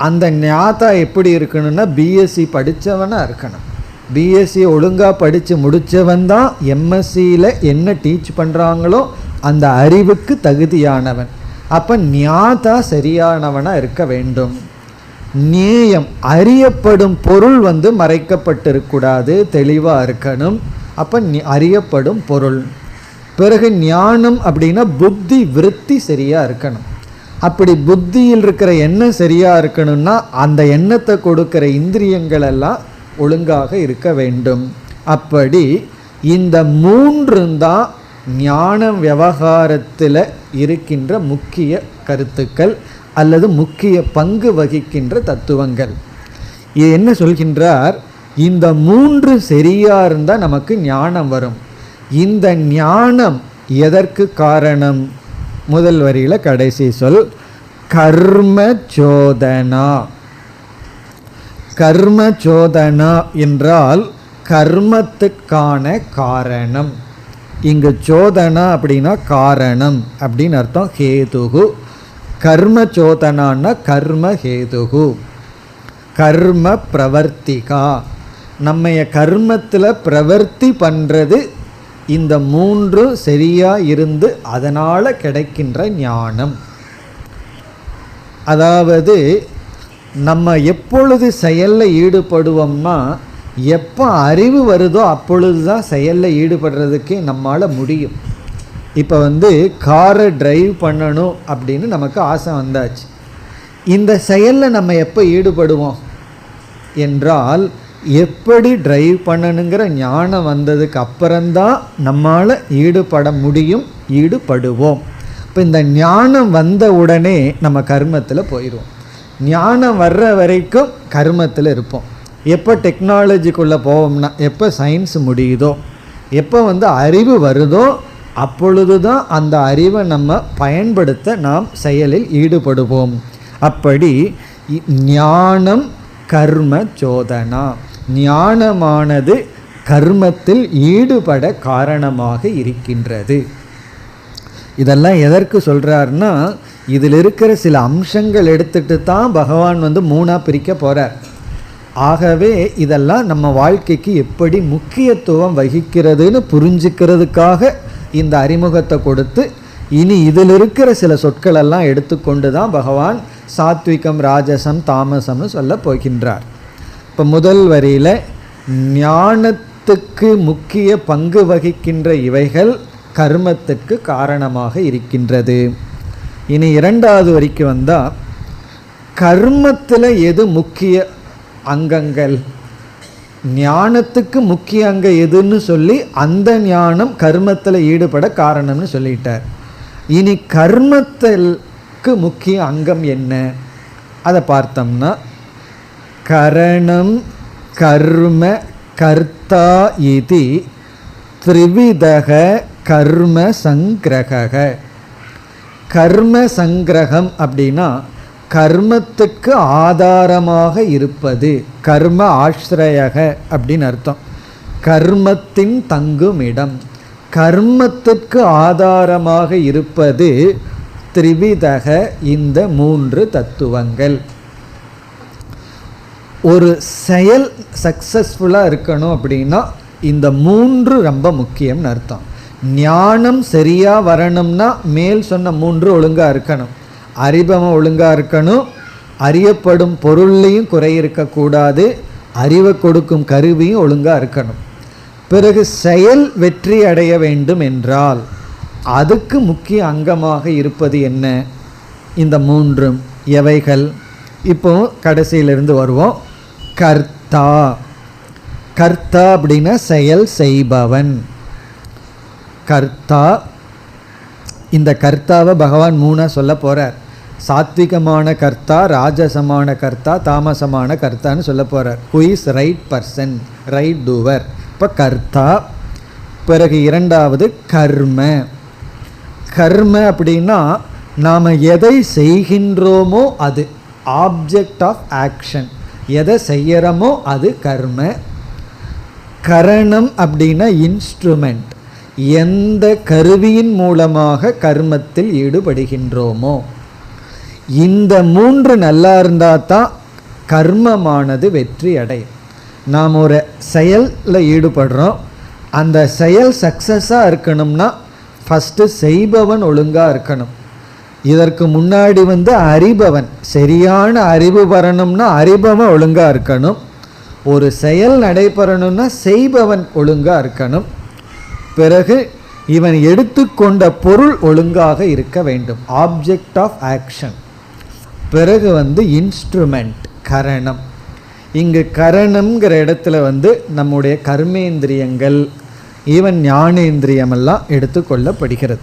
Speaker 1: அந்த ஞாதா எப்படி இருக்கணும்னா பிஎஸ்சி படித்தவனாக இருக்கணும். பிஎஸ்சி ஒழுங்காக படித்து முடித்தவன் தான் எம்எஸ்சியில் என்ன டீச் பண்ணுறாங்களோ அந்த அறிவுக்கு தகுதியானவன். அப்போ ஞாதா சரியானவனாக இருக்க வேண்டும். நேயம், அறியப்படும் பொருள் மறைக்கப்பட்டிருக்கூடாது, தெளிவாக இருக்கணும். அப்போ அறியப்படும் பொருள். பிறகு ஞானம் அப்படின்னா புத்தி விருத்தி சரியாக இருக்கணும். அப்படி புத்தியில் இருக்கிற எண்ணம் சரியாக இருக்கணும்னா அந்த எண்ணத்தை கொடுக்கிற இந்திரியங்கள் எல்லாம் ஒழுங்காக இருக்க வேண்டும். அப்படி இந்த மூன்று தான் ஞான விவகாரத்தில் இருக்கின்ற முக்கிய கருத்துக்கள் அல்லது முக்கிய பங்கு வகிக்கின்ற தத்துவங்கள். இது என்ன சொல்கின்றார், இந்த மூன்று சரியாக இருந்தால் நமக்கு ஞானம் வரும். இந்த ஞானம் எதற்கு காரணம்? முதல் வரியில் கடைசி சொல் கர்ம சோதனா. கர்ம சோதனா என்றால் கர்மத்துக்கான காரணம். இங்கு சோதனா அப்படின்னா காரணம் அப்படின்னு அர்த்தம். ஹேதுகு, கர்ம சோதனான்னா கர்ம ஹேதுகு, கர்ம பிரவர்த்திகா. நம்ம கர்மத்தில் பிரவர்த்தி பண்ணுறது இந்த மூன்று சரியாக இருந்து அதனால் கிடைக்கின்ற ஞானம். அதாவது நம்ம எப்பொழுது செயலில் ஈடுபடுவோம்னா எப்போ அறிவு வருதோ அப்பொழுது தான் செயலில் ஈடுபடுறதுக்கே நம்மால் முடியும். இப்போ காரை டிரைவ் பண்ணணும் அப்படின்னு நமக்கு ஆசை வந்தாச்சு. இந்த செயலில் நம்ம எப்போ ஈடுபடுவோம் என்றால் எப்படி டிரைவ் பண்ணணுங்கிற ஞானம் வந்ததுக்கு அப்புறம்தான் நம்மால் ஈடுபட முடியும், ஈடுபடுவோம். இப்போ இந்த ஞானம் வந்த உடனே நம்ம கர்மத்தில் போயிடுவோம். ஞானம் வர்ற வரைக்கும் கர்மத்தில் இருப்போம். எப்போ டெக்னாலஜிக்குள்ளே போவோம்னா, எப்போ சயின்ஸ் முடியுதோ, எப்போ அறிவு வருதோ அப்பொழுது தான் அந்த அறிவை நம்ம பயன்படுத்த நாம் செயலில் ஈடுபடுவோம். அப்படி ஞானம் கர்ம சோதனா, ஞானமானது கர்மத்தில் ஈடுபட காரணமாக இருக்கின்றது. இதெல்லாம் எதற்கு சொல்கிறாருன்னா, இதில் இருக்கிற சில அம்சங்கள் எடுத்துட்டு தான் பகவான் மூணாக பிரிக்க போகிறார். ஆகவே இதெல்லாம் நம்ம வாழ்க்கைக்கு எப்படி முக்கியத்துவம் வகிக்கிறதுன்னு புரிஞ்சுக்கிறதுக்காக இந்த அறிமுகத்தை கொடுத்து, இனி இதில் இருக்கிற சில சொற்களெல்லாம் எடுத்துக்கொண்டு தான் பகவான் சாத்விகம் ராஜசம் தாமசம்னு சொல்ல போகின்றார். இப்போ முதல் வரியில் ஞானத்துக்கு முக்கிய பங்கு வகிக்கின்ற இவைகள் கர்மத்திற்கு காரணமாக இருக்கின்றது. இனி இரண்டாவது வரிக்கு வந்தால் கர்மத்தில் எது முக்கிய அங்கங்கள், ஞானத்துக்கு முக்கிய அங்கம் எதுன்னு சொல்லி அந்த ஞானம் கர்மத்தில் ஈடுபட காரணம்னு சொல்லிட்டார். இனி கர்மத்திற்கு முக்கிய அங்கம் என்ன அதை பார்த்தோம்னா, கரணம் கர்ம கர்த்தா இதி த்ரிவிதக கர்ம சங்கிரக. கர்ம சங்கிரகம் அப்படின்னா கர்மத்துக்கு ஆதாரமாக இருப்பது, கர்ம ஆஸ்ரயக அப்படின்னு அர்த்தம். கர்மத்தின் தங்குமிடம், கர்மத்திற்கு ஆதாரமாக இருப்பது த்ரிவிதக, இந்த 3 தத்துவங்கள். ஒரு செயல் சக்சஸ்ஃபுல்லாக இருக்கணும் அப்படின்னா இந்த 3 ரொம்ப முக்கியம்னு அர்த்தம். ஞானம் சரியாக வரணும்னா மேல் சொன்ன 3 ஒழுங்காக இருக்கணும். அறிபவம் ஒழுங்காக இருக்கணும், அறியப்படும் பொருள்லையும் குறை இருக்கக்கூடாது, அறிவை கொடுக்கும் கருவியும் ஒழுங்காக இருக்கணும். பிறகு செயல் வெற்றி அடைய வேண்டும் என்றால் அதுக்கு முக்கிய அங்கமாக இருப்பது என்ன? இந்த 3 எவைகள்? இப்போ கடைசியிலிருந்து வருவோம். கர்த்தா. கர்த்தா அப்படின்னா செயல் செய்பவன். கர்த்தா. இந்த கர்த்தாவை பகவான் 3 சொல்ல போகிறார். சாத்விகமான கர்த்தா, ராஜசமான கர்த்தா, தாமசமான கர்த்தான்னு சொல்ல போகிறார். Who is right person, right doer. இப்போ கர்த்தா. பிறகு 2வது கர்ம. கர்ம அப்படின்னா நாம் எதை செய்கின்றோமோ அது, ஆப்ஜெக்ட் ஆஃப் ஆக்ஷன், எதை செய்யறோமோ அது கர்ம. கரணம் அப்படின்னா இன்ஸ்ட்ருமெண்ட், எந்த கருவியின் மூலமாக கர்மத்தில் ஈடுபடுகின்றோமோ. இந்த 3 நல்லா இருந்தால் தான் கர்மமானது வெற்றி அடையும். நாம் ஒரு செயலில் ஈடுபடுறோம், அந்த செயல் சக்ஸஸாக இருக்கணும்னா ஃபஸ்ட்டு செய்பவன் ஒழுங்காக இருக்கணும். இதற்கு முன்னாடி அறிபவன், சரியான அறிவு வரணும்னா அறிபவன் ஒழுங்காக இருக்கணும். ஒரு செயல் நடைபெறணும்னா செய்பவன் ஒழுங்காக இருக்கணும். பிறகு இவன் எடுத்துக்கொண்ட பொருள் ஒழுங்காக இருக்க வேண்டும், ஆப்ஜெக்ட் ஆஃப் ஆக்ஷன். பிறகு இன்ஸ்ட்ருமெண்ட், கரணம். இங்கு கரணம்ங்கிற இடத்துல நம்முடைய கர்மேந்திரியங்கள், ஈவன் ஞானேந்திரியமெல்லாம் எடுத்துக்கொள்ளப்படுகிறது.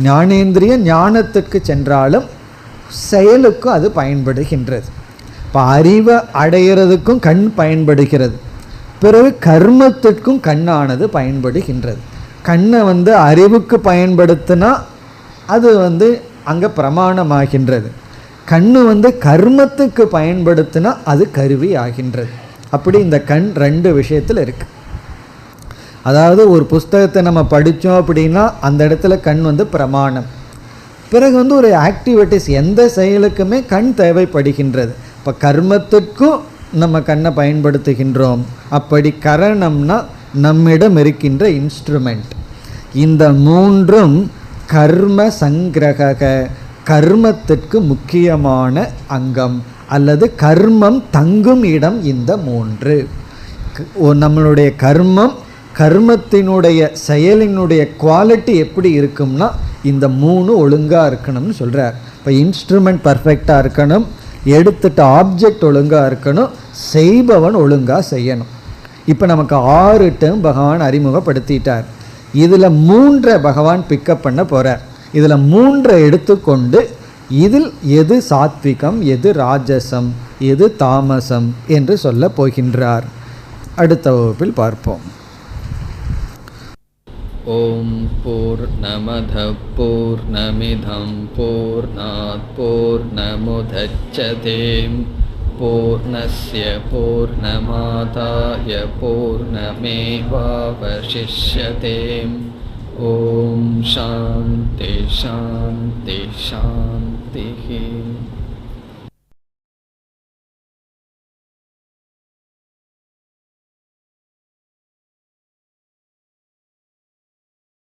Speaker 1: ஞானேந்திரியம் ஞானத்துக்கு சென்றாலும் செயலுக்கும் அது பயன்படுகின்றது. இப்போ அறிவை அடைகிறதுக்கும் கண் பயன்படுகிறது, பிறகு கர்மத்திற்கும் கண்ணானது பயன்படுகின்றது. கண்ணை அறிவுக்கு பயன்படுத்தினா அது அங்கே பிரமாணமாகின்றது. கண்ணு கர்மத்துக்கு பயன்படுத்தினா அது கருவி ஆகின்றது. அப்படி இந்த கண் 2 விஷயத்தில் இருக்கு. அதாவது ஒரு புஸ்தகத்தை நம்ம படித்தோம் அப்படின்னா அந்த இடத்துல கண் பிரமாணம். பிறகு ஒரு ஆக்டிவிட்டிஸ், எந்த செயலுக்குமே கண் தேவைப்படுகின்றது. இப்போ கர்மத்துக்கும் நம்ம கண்ணை பயன்படுத்துகின்றோம். அப்படி கரணம்னா நம்மிடம் இருக்கின்ற இன்ஸ்ட்ருமெண்ட். இந்த 3ம் கர்ம சங்கிரக, கர்மத்திற்கு முக்கியமான அங்கம் அல்லது கர்மம் தங்கும் இடம். இந்த 3 நம்மளுடைய கர்மம், கர்மத்தினுடைய செயலினுடைய குவாலிட்டி எப்படி இருக்கும்னா இந்த 3 ஒழுங்காக இருக்கணும்னு சொல்கிறார். இப்போ இன்ஸ்ட்ருமெண்ட் பர்ஃபெக்டாக இருக்கணும், எடுத்துட்ட ஆப்ஜெக்ட் ஒழுங்காக இருக்கணும், செய்பவன் ஒழுங்காக செய்யணும். இப்போ நமக்கு 6 டேர்ம் பகவான் அறிமுகப்படுத்திட்டார். இதில் 3 பகவான் பிக்கப் பண்ண போகிறார். இதில் 3 எடுத்துக்கொண்டு இதில் எது சாத்விகம், எது ராஜசம், எது தாமசம் என்று சொல்ல போகின்றார். அடுத்த வகுப்பில் பார்ப்போம்.
Speaker 2: ஓம் பூர்ணமத பூர்ணமிதம் பூர்ணாத் பூர்ணமுதச்யதே பூர்ணஸ்ய பூர்ணமாதாய பூர்ணமேவாவசிஷ்யதே. ஓம் சாந்தி சாந்தி சாந்தி.